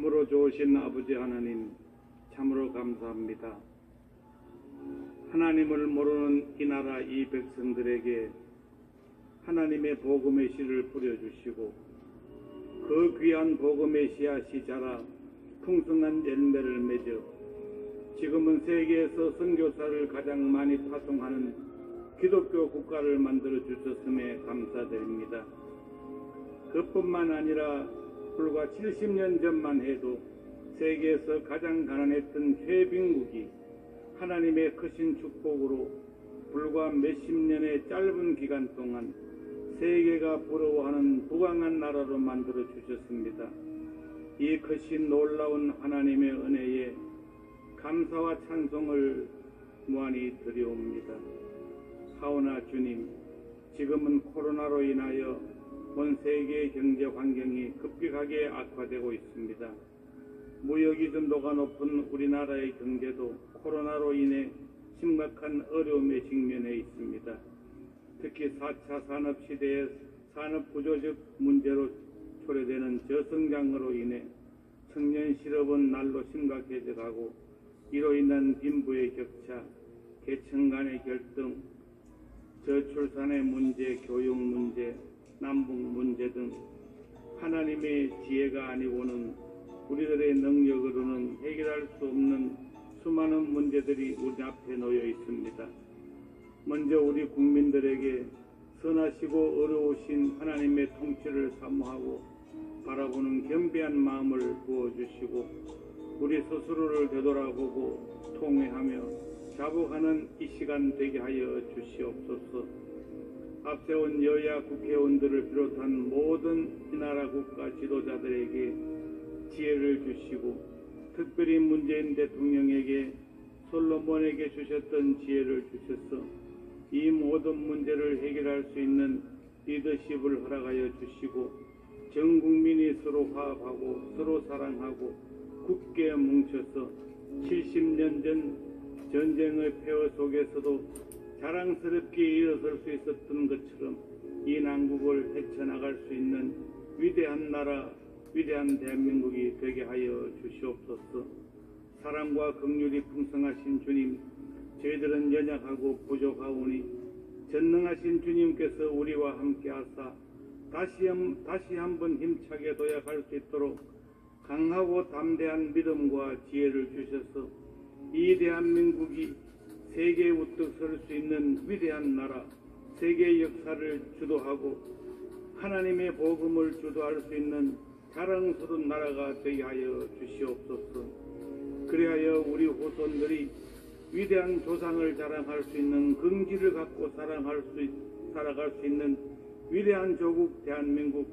참으로 좋으신 아버지 하나님, 참으로 감사합니다. 하나님을 모르는 이 나라 이 백성들에게 하나님의 복음의 씨를 뿌려주시고 그 귀한 복음의 씨앗이 자라 풍성한 열매를 맺어 지금은 세계에서 선교사를 가장 많이 파송하는 기독교 국가를 만들어 주셨음에 감사드립니다. 그뿐만 아니라 불과 70년 전만 해도 세계에서 가장 가난했던 최빈국이 하나님의 크신 축복으로 불과 몇십 년의 짧은 기간 동안 세계가 부러워하는 부강한 나라로 만들어 주셨습니다. 이 크신 놀라운 하나님의 은혜에 감사와 찬송을 무한히 드려옵니다. 하오나 주님, 지금은 코로나로 인하여 온 세계의 경제 환경이 급격하게 악화되고 있습니다. 무역 의존도가 높은 우리나라의 경제도 코로나로 인해 심각한 어려움에 직면해 있습니다. 특히 4차 산업시대의 산업구조적 문제로 초래되는 저성장으로 인해 청년 실업은 날로 심각해져가고 이로 인한 빈부의 격차, 계층 간의 결등, 저출산의 문제, 교육 문제, 남북 문제 등 하나님의 지혜가 아니고는 우리들의 능력으로는 해결할 수 없는 수많은 문제들이 우리 앞에 놓여 있습니다. 먼저 우리 국민들에게 선하시고 어려우신 하나님의 통치를 사모하고 바라보는 겸비한 마음을 부어주시고 우리 스스로를 되돌아보고 통회하며 자복하는 이 시간 되게 하여 주시옵소서. 앞세운 여야 국회의원들을 비롯한 모든 이 나라 국가 지도자들에게 지혜를 주시고 특별히 문재인 대통령에게 솔로몬에게 주셨던 지혜를 주셔서 이 모든 문제를 해결할 수 있는 리더십을 허락하여 주시고 전 국민이 서로 화합하고 서로 사랑하고 굳게 뭉쳐서 70년 전 전쟁의 폐허 속에서도 자랑스럽게 일어설 수 있었던 것처럼 이 난국을 헤쳐나갈 수 있는 위대한 나라, 위대한 대한민국이 되게 하여 주시옵소서. 사랑과 긍휼이 풍성하신 주님, 저희들은 연약하고 부족하오니 전능하신 주님께서 우리와 함께하사 다시 한번 힘차게 도약할 수 있도록 강하고 담대한 믿음과 지혜를 주셔서 이 대한민국이 세계에 우뚝 설 수 있는 위대한 나라, 세계의 역사를 주도하고 하나님의 복음을 주도할 수 있는 자랑스러운 나라가 되게 하여 주시옵소서. 그리하여 우리 후손들이 위대한 조상을 자랑할 수 있는 긍지를 갖고 살아갈 수 있는 위대한 조국 대한민국,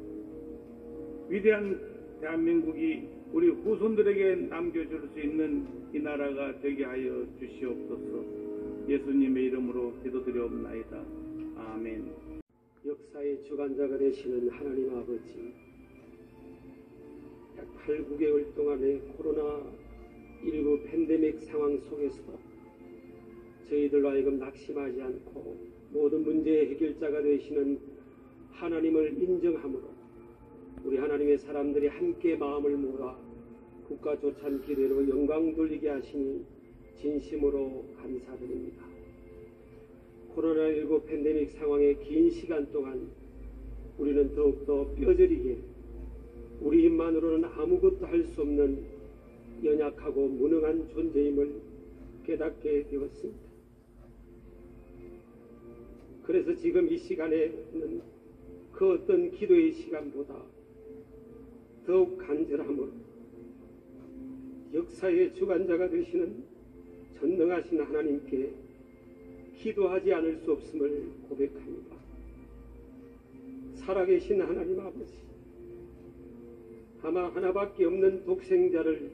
위대한 대한민국이 우리 후손들에게 남겨줄 수 있는 이 나라가 되게 하여 주시옵소서. 예수님의 이름으로 기도드리옵나이다. 아멘. 역사의 주관자가 되시는 하나님 아버지, 약 8, 9개월 동안의 코로나19 팬데믹 상황 속에서도 저희들로 하여금 낙심하지 않고 모든 문제의 해결자가 되시는 하나님을 인정함으로 우리 하나님의 사람들이 함께 마음을 모아 국가 조찬 기대로 영광 돌리게 하시니 진심으로 감사드립니다. 코로나19 팬데믹 상황의 긴 시간 동안 우리는 더욱더 뼈저리게 우리 힘만으로는 아무것도 할 수 없는 연약하고 무능한 존재임을 깨닫게 되었습니다. 그래서 지금 이 시간에는 그 어떤 기도의 시간보다 더욱 간절함으로 역사의 주관자가 되시는 전능하신 하나님께 기도하지 않을 수 없음을 고백합니다. 살아계신 하나님 아버지, 아마 하나밖에 없는 독생자를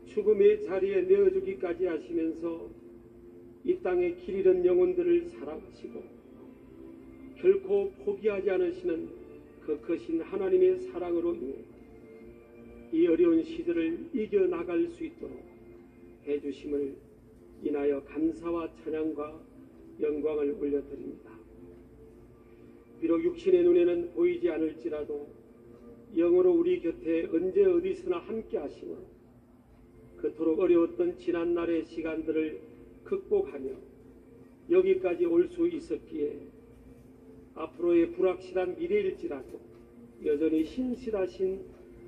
죽음의 자리에 내어주기까지 하시면서 이 땅에 길 잃은 영혼들을 사랑하시고 결코 포기하지 않으시는 그 크신 하나님의 사랑으로 인해 이 어려운 시대를 이겨나갈 수 있도록 해주심을 인하여 감사와 찬양과 영광을 올려드립니다. 비록 육신의 눈에는 보이지 않을지라도 영으로 우리 곁에 언제 어디서나 함께 하시므로 그토록 어려웠던 지난날의 시간들을 극복하며 여기까지 올 수 있었기에 앞으로의 불확실한 미래일지라도 여전히 신실하신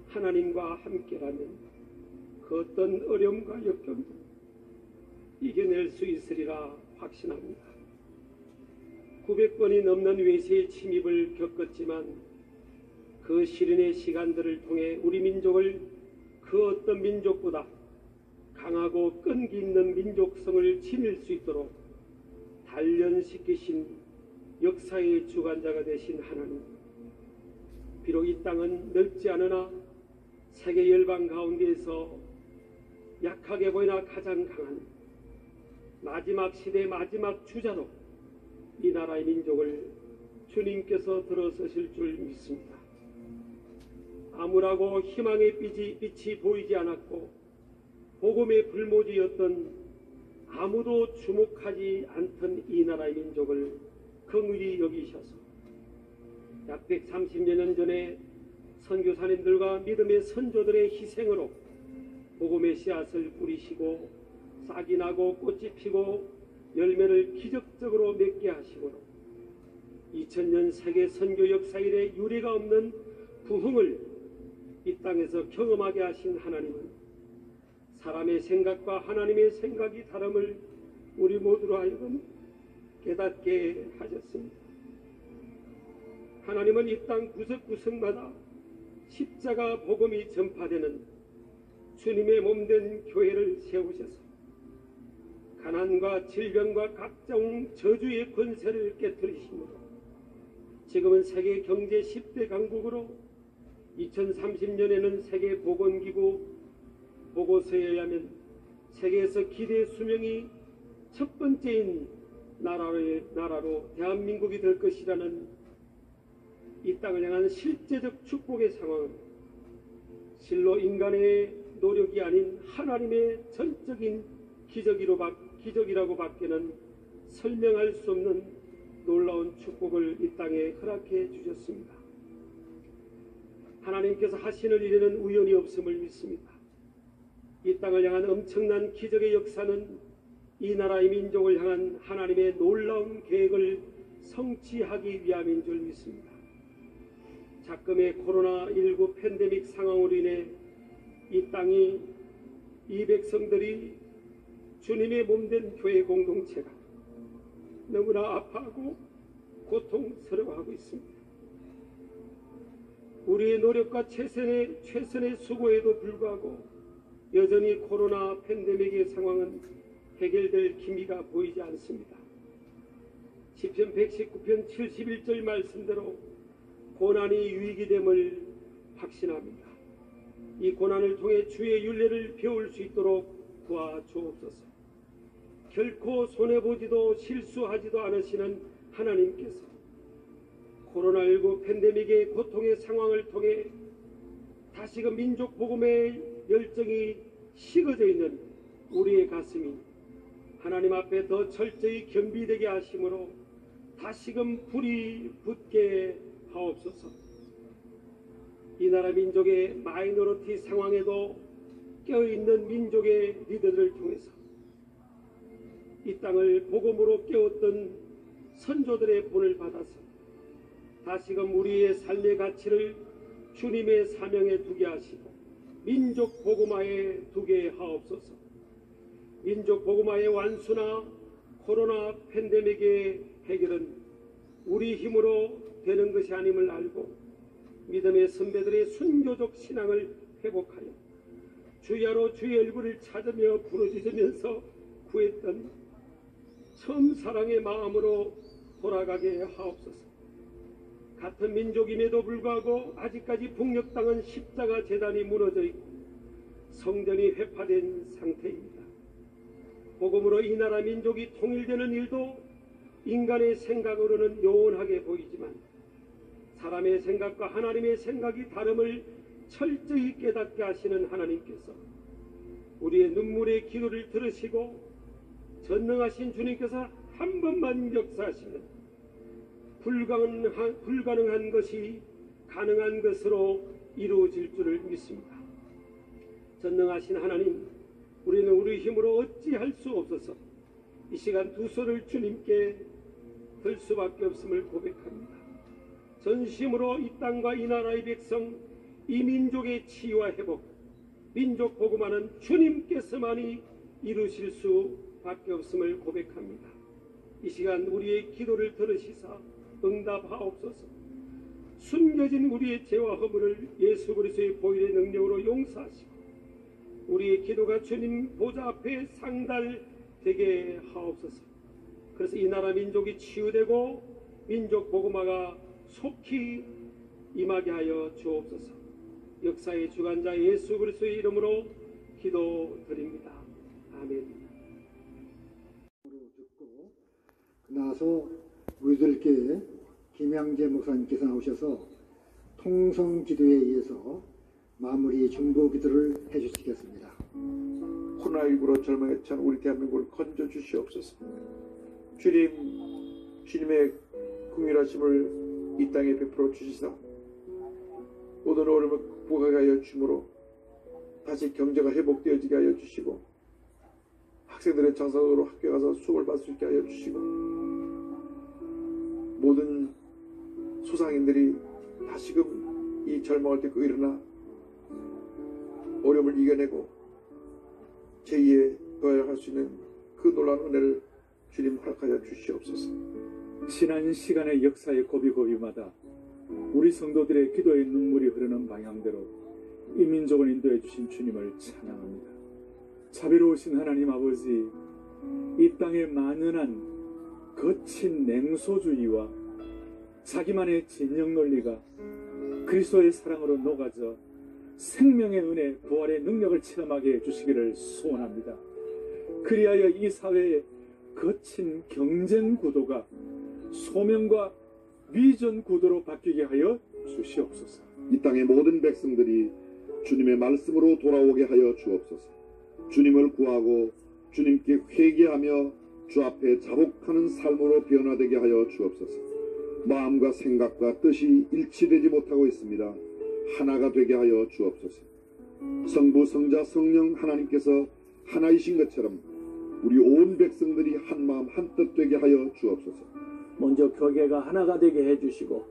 하나님과 함께라면 그 어떤 어려움과 역경도 이겨낼 수 있으리라 확신합니다. 900번이 넘는 외세의 침입을 겪었지만 그 시련의 시간들을 통해 우리 민족을 그 어떤 민족보다 강하고 끈기 있는 민족성을 지닐 수 있도록 단련시키신 역사의 주관자가 되신 하나님, 비록 이 땅은 넓지 않으나 세계 열방 가운데에서 약하게 보이나 가장 강한 마지막 시대의 마지막 주자로 이 나라의 민족을 주님께서 들어서실 줄 믿습니다. 암울하고 희망의 빛이 보이지 않았고 복음의 불모지였던 아무도 주목하지 않던 이 나라의 민족을 긍휼히 여기셔서 약 130여 년 전에 선교사님들과 믿음의 선조들의 희생으로 복음의 씨앗을 뿌리시고 싹이 나고 꽃이 피고 열매를 기적적으로 맺게 하시고 2000년 세계 선교 역사 이래 유례가 없는 부흥을 이 땅에서 경험하게 하신 하나님은 사람의 생각과 하나님의 생각이 다름을 우리 모두로 하여금 깨닫게 하셨습니다. 하나님은 이 땅 구석구석마다 십자가 복음이 전파되는 주님의 몸된 교회를 세우셔서 가난과 질병과 각종 저주의 권세를 깨뜨리심으로 지금은 세계 경제 10대 강국으로 2030년에는 세계 보건기구 보고서에 의하면 세계에서 기대 수명이 첫 번째인 나라로 대한민국이 될 것이라는 이 땅을 향한 실제적 축복의 상황은 실로 인간의 노력이 아닌 하나님의 전적인 기적이라고 밖에는 설명할 수 없는 놀라운 축복을 이 땅에 허락해 주셨습니다. 하나님께서 하시는 일에는 우연이 없음을 믿습니다. 이 땅을 향한 엄청난 기적의 역사는 이 나라의 민족을 향한 하나님의 놀라운 계획을 성취하기 위함인 줄 믿습니다. 작금의 코로나19 팬데믹 상황으로 인해 이 땅이 이 백성들이 주님의 몸된 교회 공동체가 너무나 아파하고 고통스러워하고 있습니다. 우리의 노력과 최선의 수고에도 불구하고 여전히 코로나 팬데믹의 상황은 해결될 기미가 보이지 않습니다. 시편 119편 71절 말씀대로 고난이 위기됨을 확신합니다. 이 고난을 통해 주의 윤례를 배울 수 있도록 도와주옵소서. 결코 손해보지도 실수하지도 않으시는 하나님께서 코로나19 팬데믹의 고통의 상황을 통해 다시금 민족 복음의 열정이 식어져 있는 우리의 가슴이 하나님 앞에 더 철저히 겸비되게 하심으로 다시금 불이 붙게 하옵소서. 이 나라 민족의 마이너리티 상황에도 깨어있는 민족의 리더들을 통해서 이 땅을 복음으로 깨웠던 선조들의 본을 받아서 다시금 우리의 삶의 가치를 주님의 사명에 두게 하시고 민족 복음화에 두게 하옵소서. 민족 복음화의 완수나 코로나 팬데믹의 해결은 우리 힘으로 되는 것이 아님을 알고 믿음의 선배들의 순교적 신앙을 회복하여 주야로 주의 얼굴을 찾으며 부르짖으면서 구했던 처음 사랑의 마음으로 돌아가게 하옵소서. 같은 민족임에도 불구하고 아직까지 북녘 땅은 십자가 제단이 무너져 있고 성전이 회파된 상태입니다. 복음으로 이 나라 민족이 통일되는 일도 인간의 생각으로는 요원하게 보이지만 사람의 생각과 하나님의 생각이 다름을 철저히 깨닫게 하시는 하나님께서 우리의 눈물의 기도를 들으시고 전능하신 주님께서 한 번만 역사하시면 불가능한 것이 가능한 것으로 이루어질 줄을 믿습니다. 전능하신 하나님, 우리는 우리 힘으로 어찌할 수 없어서 이 시간 두 손을 주님께 들 수밖에 없음을 고백합니다. 전심으로 이 땅과 이 나라의 백성, 이 민족의 치유와 회복, 민족 복음화는 주님께서만이 이루실 수밖에 없음을 고백합니다. 이 시간 우리의 기도를 들으시사 응답하옵소서. 숨겨진 우리의 죄와 허물을 예수 그리스도의 보혈의 능력으로 용서하시고 우리의 기도가 주님 보좌 앞에 상달되게 하옵소서. 그래서 이 나라 민족이 치유되고 민족 복음화가 속히 임하게 하여 주옵소서. 역사의 주관자 예수 그리스도의 이름으로 기도드립니다. 아멘. 듣고 나서 우리들께 김양재 목사님께서 나오셔서 통성기도에 의해서 마무리 중보 기도를 해주시겠습니다. 코로나19로 절망에 찬 우리 대한민국을 건져 주시옵소서. 주님의 긍휼하심을 이 땅에 베풀어 주시사 모든 어려움을 극복하게 하여 주므로 다시 경제가 회복되어지게 하여 주시고 학생들의 정상적으로 학교에 가서 수업을 받을 수 있게 하여 주시고 모든 소상인들이 다시금 이 절망을 딛고 일어나 어려움을 이겨내고 제2의 도약할 수 있는 그 놀라운 은혜를 주님 허락하여 주시옵소서. 지난 시간의 역사의 고비고비마다 우리 성도들의 기도의 눈물이 흐르는 방향대로 이 민족을 인도해 주신 주님을 찬양합니다. 자비로우신 하나님 아버지, 이 땅의 만연한 거친 냉소주의와 자기만의 진영 논리가 그리스도의 사랑으로 녹아져 생명의 은혜, 부활의 능력을 체험하게 해주시기를 소원합니다. 그리하여 이 사회의 거친 경쟁 구도가 소명과 비전 구도로 바뀌게 하여 주시옵소서. 이 땅의 모든 백성들이 주님의 말씀으로 돌아오게 하여 주옵소서. 주님을 구하고 주님께 회개하며 주 앞에 자복하는 삶으로 변화되게 하여 주옵소서. 마음과 생각과 뜻이 일치되지 못하고 있습니다. 하나가 되게 하여 주옵소서. 성부, 성자, 성령 하나님께서 하나이신 것처럼 우리 온 백성들이 한마음 한뜻 되게 하여 주옵소서. 먼저 교계가 하나가 되게 해주시고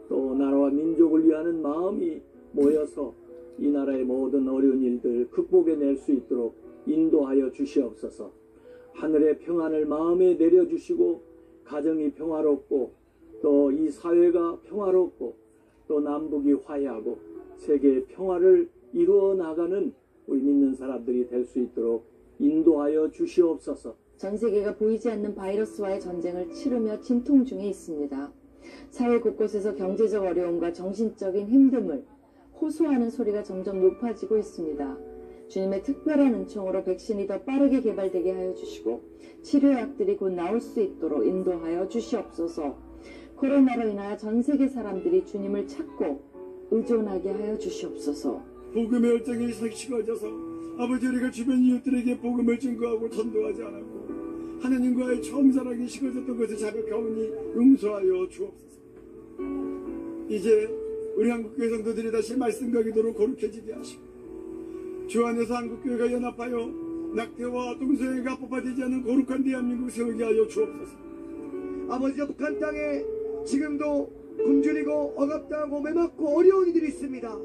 또 나라와 민족을 위하는 마음이 모여서 이 나라의 모든 어려운 일들 극복해낼 수 있도록 인도하여 주시옵소서. 하늘의 평안을 마음에 내려주시고 가정이 평화롭고 또 이 사회가 평화롭고 또 남북이 화해하고 세계의 평화를 이루어 나가는 우리 믿는 사람들이 될 수 있도록 인도하여 주시옵소서. 전 세계가 보이지 않는 바이러스와의 전쟁을 치르며 진통 중에 있습니다. 사회 곳곳에서 경제적 어려움과 정신적인 힘듦을 호소하는 소리가 점점 높아지고 있습니다. 주님의 특별한 은총으로 백신이 더 빠르게 개발되게 하여 주시고 치료약들이 곧 나올 수 있도록 인도하여 주시옵소서. 코로나로 인하여 전 세계 사람들이 주님을 찾고 의존하게 하여 주시옵소서. 복음의 열정이 식어져서 아버지 우리가 주변 이웃들에게 복음을 증거하고 전도하지 않았고 하나님과의 처음 사랑이 식어졌던 것을 자백하오니 용서하여 주옵소서. 이제 우리 한국교회 성도들이 다시 말씀과 기도로 거룩해지게 하시고 주 안에서 한국교회가 연합하여 낙태와 동서애가 뽑아지지 않는 거룩한 대한민국 세우게 하여 주옵소서. 아버지가 북한 땅에 지금도 굶주리고 억압당하고 매맞고 어려운 이들이 있습니다.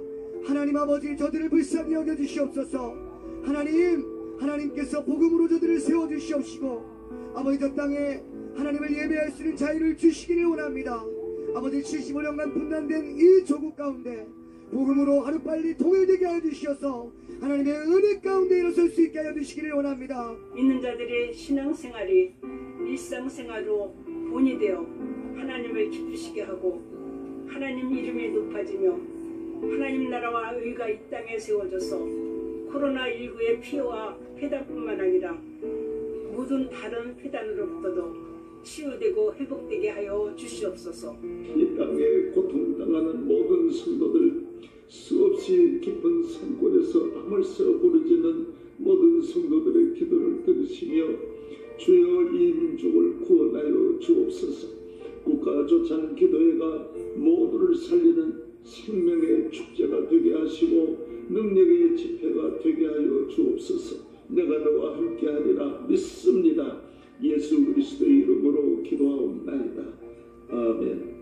하나님 아버지 저들을 불쌍히 여겨주시옵소서. 하나님께서 복음으로 저들을 세워주시옵시고 아버지 저 땅에 하나님을 예배할 수 있는 자유를 주시기를 원합니다. 아버지 75년간 분단된 이 조국 가운데 복음으로 하루빨리 통일되게 하여 주시어서 하나님의 은혜 가운데 일어설 수 있게 하여 주시기를 원합니다. 믿는 자들의 신앙생활이 일상생활로 본이 되어 하나님을 기쁘시게 하고 하나님 이름이 높아지며 하나님 나라와 의가 이 땅에 세워져서 코로나19의 피해와 폐단뿐만 아니라 모든 다른 폐단으로부터도 치유되고 회복되게 하여 주시옵소서. 이 땅에 고통당하는 모든 성도들 수없이 깊은 산골에서 밤을새 부르짖는 모든 성도들의 기도를 들으시며 주여 이 민족을 구원하여 주옵소서. 국가조차는 기도회가 모두를 살리는 생명의 축제가 되게 하시고 능력의 집회가 되게 하여 주옵소서. 내가 너와 함께하리라 믿습니다. 예수 그리스도의 이름으로 기도하옵나이다. 아멘.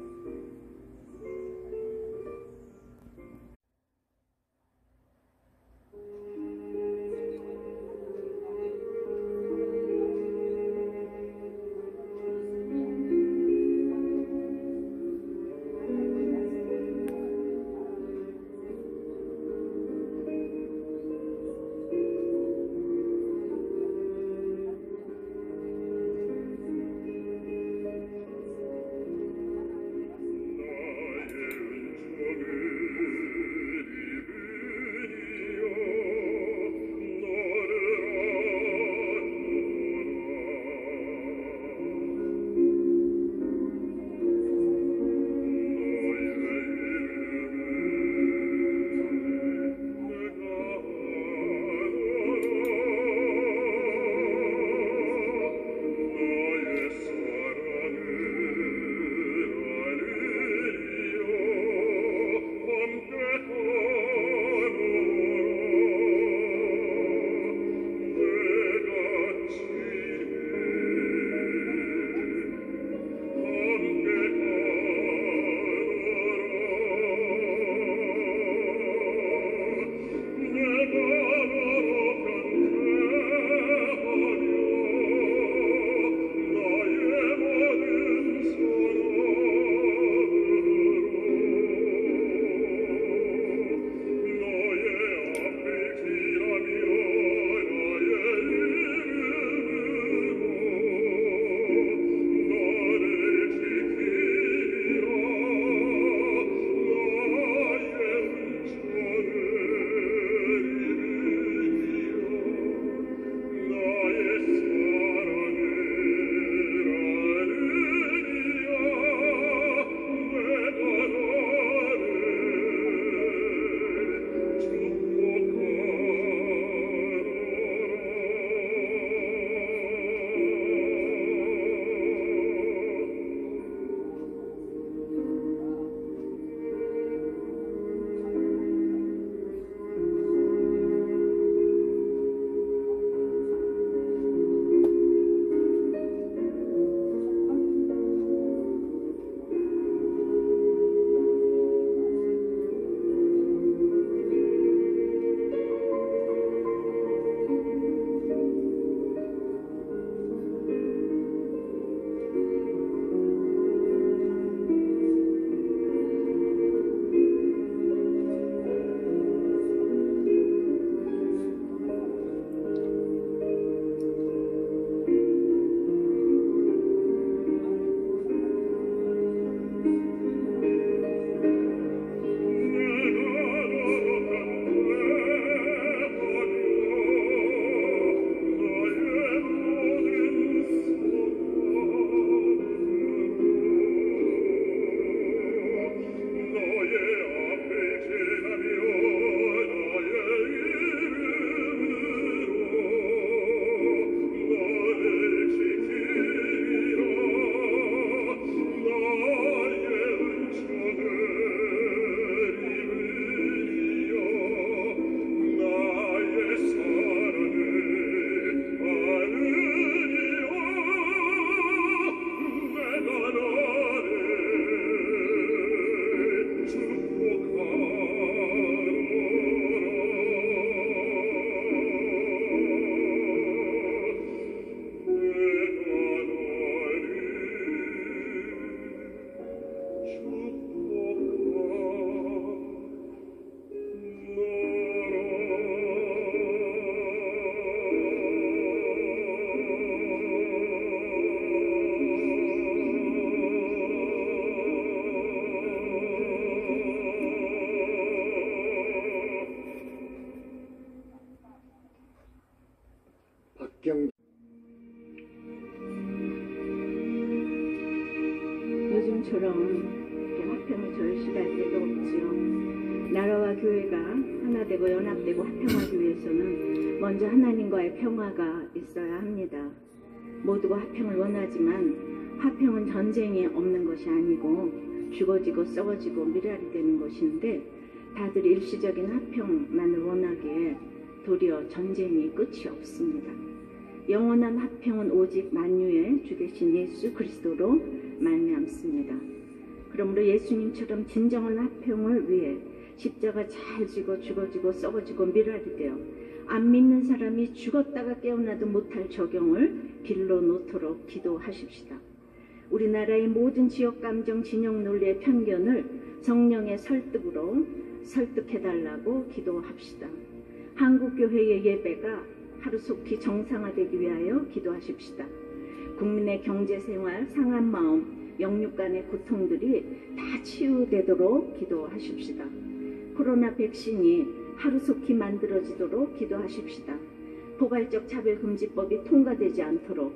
요즘처럼 화평을 절실할 때도 없지요. 나라와 교회가 하나 되고 연합되고 화평하기 위해서는 먼저 하나님과의 평화가 있어야 합니다. 모두가 화평을 원하지만 화평은 전쟁이 없는 것이 아니고 죽어지고 썩어지고 미랄이 되는 것인데 다들 일시적인 화평만을 원하기에 도리어 전쟁이 끝이 없습니다. 영원한 화평은 오직 만유의 주 되신 예수 그리스도로 말미암습니다. 그러므로 예수님처럼 진정한 화평을 위해 십자가 잘 지고 죽어지고 썩어지고 미랄이 되어 안 믿는 사람이 죽었다가 깨어나도 못할 적용을 길러 놓도록 기도하십시다. 우리나라의 모든 지역 감정 진영 논리의 편견을 성령의 설득으로 설득해달라고 기도합시다. 한국교회의 예배가 하루속히 정상화되기 위하여 기도하십시다. 국민의 경제생활, 상한 마음, 영육 간의 고통들이 다 치유되도록 기도하십시다. 코로나 백신이 하루속히 만들어지도록 기도하십시다. 포괄적 차별금지법이 통과되지 않도록,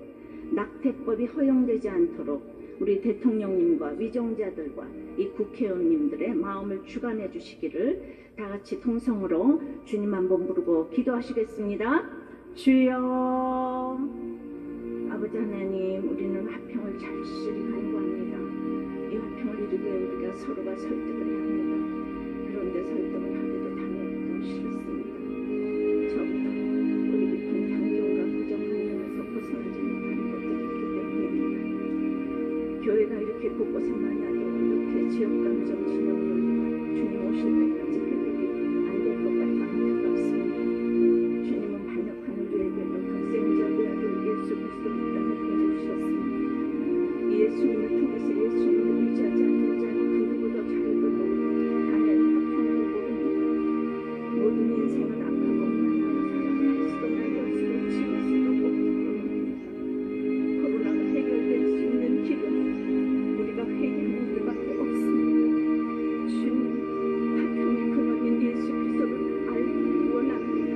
낙태법이 허용되지 않도록 우리 대통령님과 위정자들과 이 국회의원님들의 마음을 주관해 주시기를 다 같이 통성으로 주님 한번 부르고 기도하시겠습니다. 주여. 아버지 하나님, 우리는 화평을 잘쓰리 간구합니다. 이 화평을 이루게 우리가 서로가 설득을 해야 합니다. 그런데 설득을 하기도 당연히도 싫습니다. 저보다 우리 깊은 편견과 부정관념에서 벗어나지 못하는 것들이 있기 때문입니다. 교회가 이렇게 곳곳에 많아도 이렇게 지역감정 진영을 주님 오실 때까지 해결이 안 될 것 같아 안타깝습니다. 주님은 반역한 우리에게도 독생자 아들 예수 그리스도를 이 땅에 보내주셨습니다. 이 예수님을 통해서 예수님을 의지하지 않는 자는 그 누구도 잘해도 당연히 화평을 모릅니다. 모든 인생은 악하고 만나는 사람을 할 수도 말할 수도 지을 수도 없기 때문입니다. 코로나가 해결될 수 있는 길은 우리가 회개하는 길밖에 없습니다. 주님, 화평의 근원인 예수 그리스도를 알기 원합니다.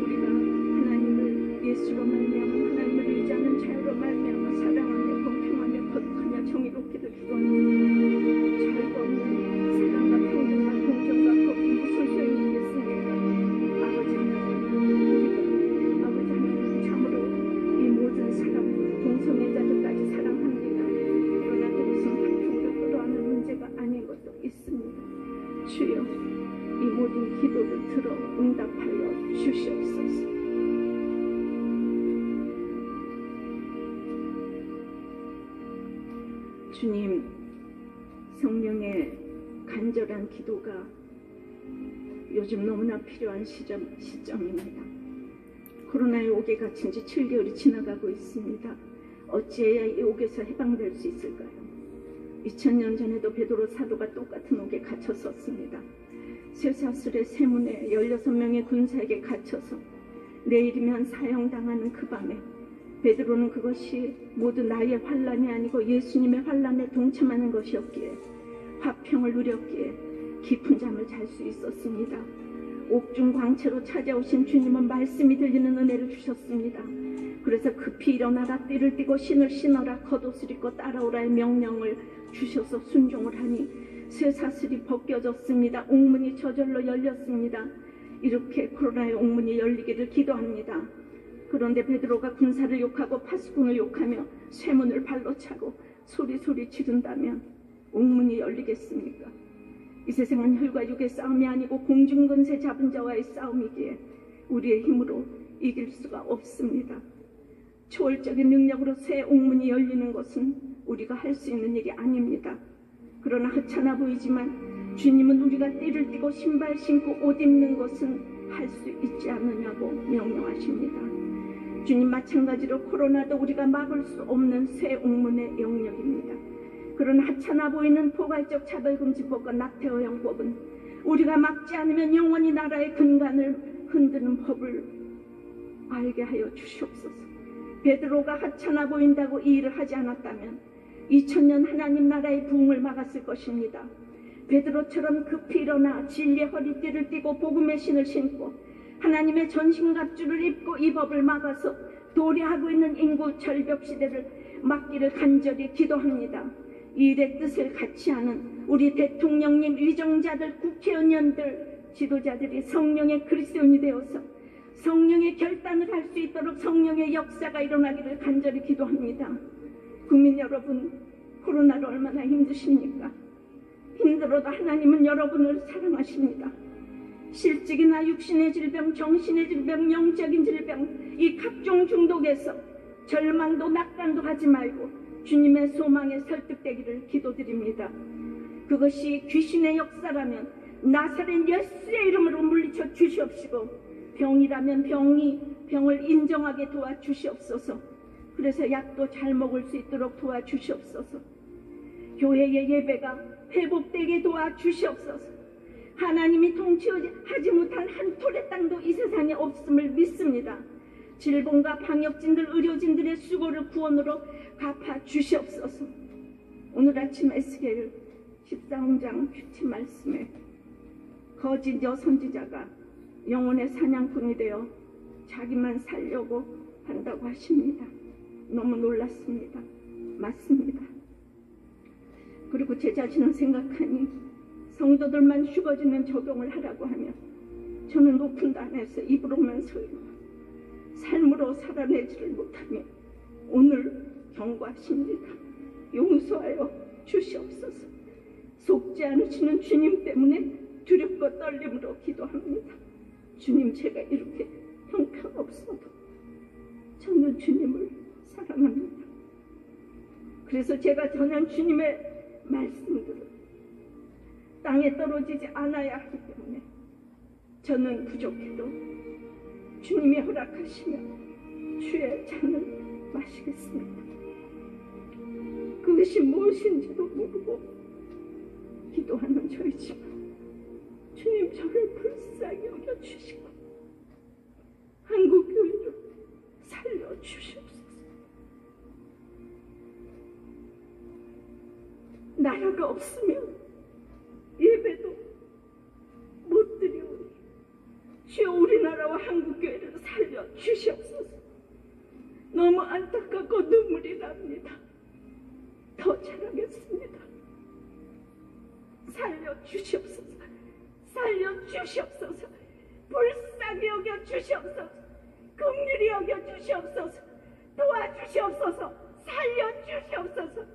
우리가 하나님을 예수로 말미암아 하나님을 의지하는 자유로 말미암아 사랑하며 공평하며 거룩하며 정의롭기를 기도합니다. 자유가 없는 세상과 평등과 공정과 거룩이 무슨 소용이 있겠습니까? 아버지 하나님, 아버지 하나님, 참으로 이 모든 사람 동성애자들까지 사랑합니다. 그러나 그것은 화평으로 끌어안는 문제가 아닌 것도 있습니다. 주여, 이 모든 기도를 들어 응답하여 주시옵소서. 주님, 성령의 간절한 기도가 요즘 너무나 필요한 시점입니다. 코로나의 옥에 갇힌 지 7개월이 지나가고 있습니다. 어찌해야 이 옥에서 해방될 수 있을까요? 2000년 전에도 베드로 사도가 똑같은 옥에 갇혔었습니다. 쇠사슬의 세문에 16명의 군사에게 갇혀서 내일이면 사형당하는 그 밤에 베드로는 그것이 모두 나의 환난이 아니고 예수님의 환난에 동참하는 것이었기에 화평을 누렸기에 깊은 잠을 잘 수 있었습니다. 옥중 광채로 찾아오신 주님은 말씀이 들리는 은혜를 주셨습니다. 그래서 급히 일어나라, 띠를 띠고 신을 신어라, 겉옷을 입고 따라오라의 명령을 주셔서 순종을 하니 쇠사슬이 벗겨졌습니다. 옥문이 저절로 열렸습니다. 이렇게 코로나의 옥문이 열리기를 기도합니다. 그런데 베드로가 군사를 욕하고 파수꾼을 욕하며 쇠문을 발로 차고 소리 지른다면 옥문이 열리겠습니까? 이 세상은 혈과 육의 싸움이 아니고 공중근세 잡은 자와의 싸움이기에 우리의 힘으로 이길 수가 없습니다. 초월적인 능력으로 새 옥문이 열리는 것은 우리가 할 수 있는 일이 아닙니다. 그러나 하찮아 보이지만 주님은 우리가 띠를 띠고 신발 신고 옷 입는 것은 할 수 있지 않느냐고 명령하십니다. 주님, 마찬가지로 코로나도 우리가 막을 수 없는 새 옥문의 영역입니다. 그러나 하찮아 보이는 포괄적 차별금지법과 낙태허용법은 우리가 막지 않으면 영원히 나라의 근간을 흔드는 법을 알게 하여 주시옵소서. 베드로가 하찮아 보인다고 이 일을 하지 않았다면 2000년 하나님 나라의 부흥을 막았을 것입니다. 베드로처럼 급히 일어나 진리의 허리띠를 띠고 복음의 신을 신고 하나님의 전신갑주를 입고 이 법을 막아서 도래하고 있는 인구 절벽 시대를 막기를 간절히 기도합니다. 이 일의 뜻을 같이 하는 우리 대통령님, 위정자들, 국회의원들, 지도자들이 성령의 그리스도인이 되어서 성령의 결단을 할 수 있도록 성령의 역사가 일어나기를 간절히 기도합니다. 국민 여러분, 코로나로 얼마나 힘드십니까? 들어도 하나님은 여러분을 사랑하십니다. 실직이나 육신의 질병, 정신의 질병, 영적인 질병, 이 각종 중독에서 절망도 낙담도 하지 말고 주님의 소망에 설득되기를 기도드립니다. 그것이 귀신의 역사라면 나사렛 예수의 이름으로 물리쳐 주시옵시고, 병이라면 병을 인정하게 도와주시옵소서. 그래서 약도 잘 먹을 수 있도록 도와주시옵소서. 교회의 예배가 회복되게 도와주시옵소서. 하나님이 통치하지 못한 한 톨의 땅도 이 세상에 없음을 믿습니다. 질본과 방역진들, 의료진들의 수고를 구원으로 갚아주시옵소서. 오늘 아침 에스겔 14장 큐티 말씀에 거짓 여선지자가 영혼의 사냥꾼이 되어 자기만 살려고 한다고 하십니다. 너무 놀랐습니다. 맞습니다. 그리고 제 자신을 생각하니 성도들만 죽어지는 적용을 하라고 하면 저는 높은 단에서 입으로만 설교, 삶으로 살아내지를 못하며 오늘 경고하십니다. 용서하여 주시옵소서. 속지 않으시는 주님 때문에 두렵고 떨림으로 기도합니다. 주님, 제가 이렇게 형편없어도 저는 주님을 사랑합니다. 그래서 제가 전한 주님의 말씀들을 땅에 떨어지지 않아야 하기 때문에 저는 부족해도 주님이 허락하시면 주의 잔을 마시겠습니다. 그것이 무엇인지도 모르고 기도하는 저이지만 주님, 저를 불쌍히 여겨주시고 한국교회를 살려주시옵소서. 나라가 없으면 예배도 못 드리오니 주여, 우리나라와 한국교회를 살려주시옵소서. 너무 안타깝고 눈물이 납니다. 더 잘하겠습니다. 살려주시옵소서. 살려주시옵소서. 불쌍히 여겨주시옵소서. 긍휼히 여겨주시옵소서. 도와주시옵소서. 살려주시옵소서.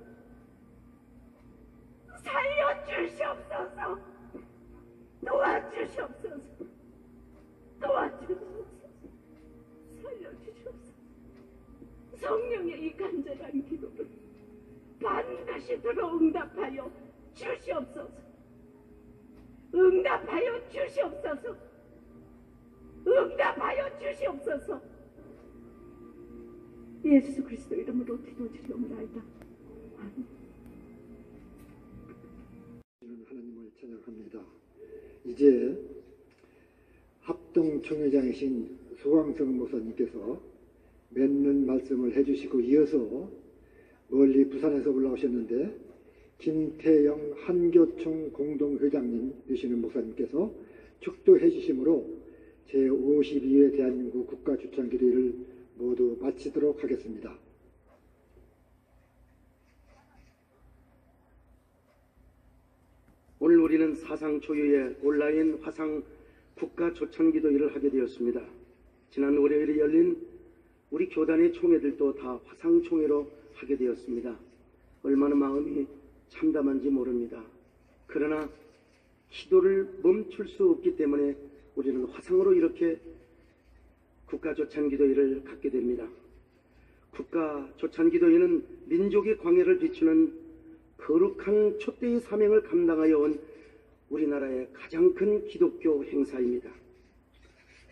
살려주시옵소서. 도와주시옵소서. 도와주시옵소서. 살려주시옵소서. 성령의 이 간절한 기도를 반드시 들어 응답하여 주시옵소서. 응답하여 주시옵소서. 응답하여 주시옵소서. 예수 그리스도 이름으로 기도드리옵나이다. 아멘. 하나님을 찬양합니다. 이제 합동총회장이신 소광성 목사님께서 맺는 말씀을 해주시고, 이어서 멀리 부산에서 올라오셨는데 김태영 한교총 공동회장님 되시는 목사님께서 축도해 주심으로 제52회 대한민국 국가주창기도회를 모두 마치도록 하겠습니다. 오늘 우리는 사상 초유의 온라인 화상 국가조창기도회를 하게 되었습니다. 지난 월요일에 열린 우리 교단의 총회들도 다 화상총회로 하게 되었습니다. 얼마나 마음이 참담한지 모릅니다. 그러나 기도를 멈출 수 없기 때문에 우리는 화상으로 이렇게 국가조찬기도회를 갖게 됩니다. 국가조찬기도회는 민족의 광해를 비추는 거룩한 촛대의 사명을 감당하여 온 우리나라의 가장 큰 기독교 행사입니다.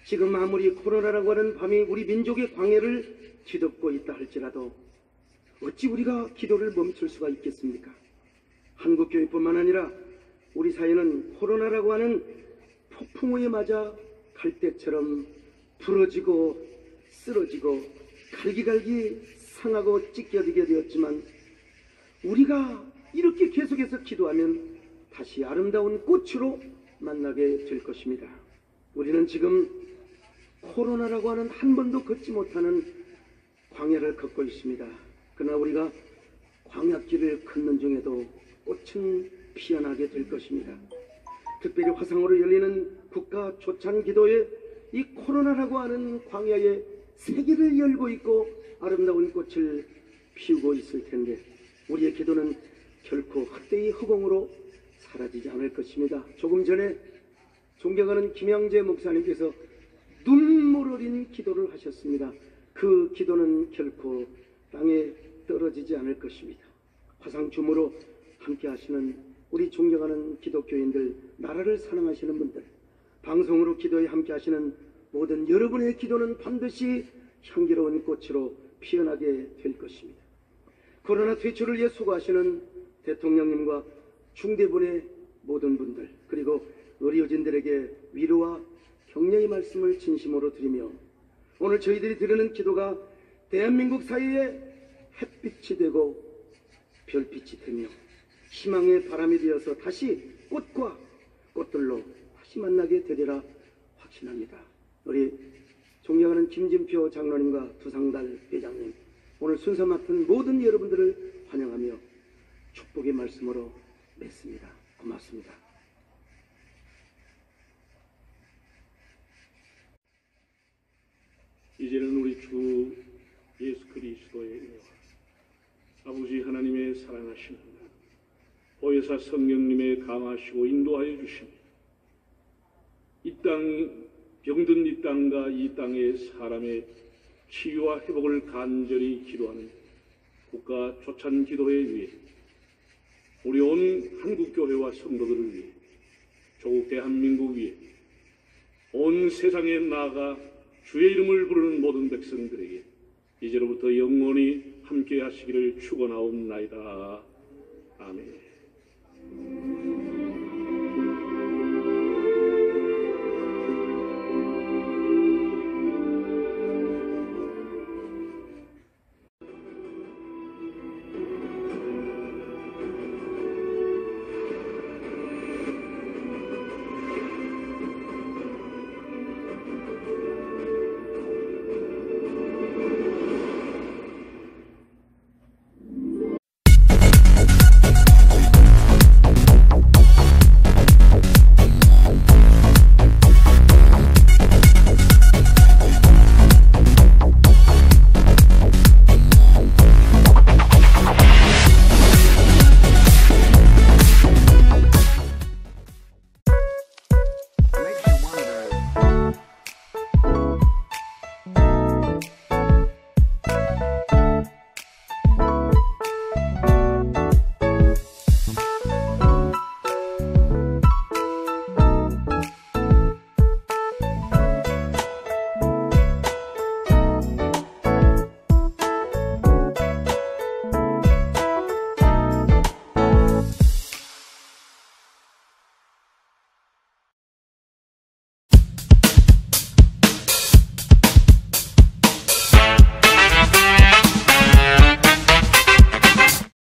지금 아무리 코로나라고 하는 밤이 우리 민족의 광해를 뒤덮고 있다 할지라도 어찌 우리가 기도를 멈출 수가 있겠습니까? 한국교회뿐만 아니라 우리 사회는 코로나라고 하는 폭풍우에 맞아 갈대처럼 부러지고 쓰러지고 갈기갈기 상하고 찢겨지게 되었지만, 우리가 이렇게 계속해서 기도하면 다시 아름다운 꽃으로 만나게 될 것입니다. 우리는 지금 코로나라고 하는 한 번도 걷지 못하는 광야를 걷고 있습니다. 그러나 우리가 광야길을 걷는 중에도 꽃은 피어나게 될 것입니다. 특별히 화상으로 열리는 국가조찬기도회, 이 코로나라고 하는 광야에 세계를 열고 있고 아름다운 꽃을 피우고 있을 텐데, 우리의 기도는 결코 헛되이 허공으로 사라지지 않을 것입니다. 조금 전에 존경하는 김양재 목사님께서 눈물 어린 기도를 하셨습니다. 그 기도는 결코 땅에 떨어지지 않을 것입니다. 화상줌으로 함께 하시는 우리 존경하는 기독교인들, 나라를 사랑하시는 분들, 방송으로 기도에 함께 하시는 모든 여러분의 기도는 반드시 향기로운 꽃으로 피어나게 될 것입니다. 코로나 퇴출을 위해 수고하시는 대통령님과 중대본의 모든 분들, 그리고 의료진들에게 위로와 격려의 말씀을 진심으로 드리며, 오늘 저희들이 드리는 기도가 대한민국 사회에 햇빛이 되고 별빛이 되며 희망의 바람이 되어서 다시 꽃과 꽃들로 다시 만나게 되리라 확신합니다. 우리 존경하는 김진표 장로님과 두상달 회장님, 오늘 순서 맡은 모든 여러분들을 환영하며 축복의 말씀으로 맺습니다. 고맙습니다. 이제는 우리 주 예수 그리스도의 은혜와 아버지 하나님의 사랑하시는 보혜사 성령님의 강하시고 인도하여 주시며 이 땅 병든 이 땅과 이 땅의 사람의 치유와 회복을 간절히 기도하는 국가 조찬 기도회 위해 우리 온 한국교회와 성도들을 위해 조국 대한민국 위해 온 세상에 나아가 주의 이름을 부르는 모든 백성들에게 이제로부터 영원히 함께 하시기를 축원하옵나이다.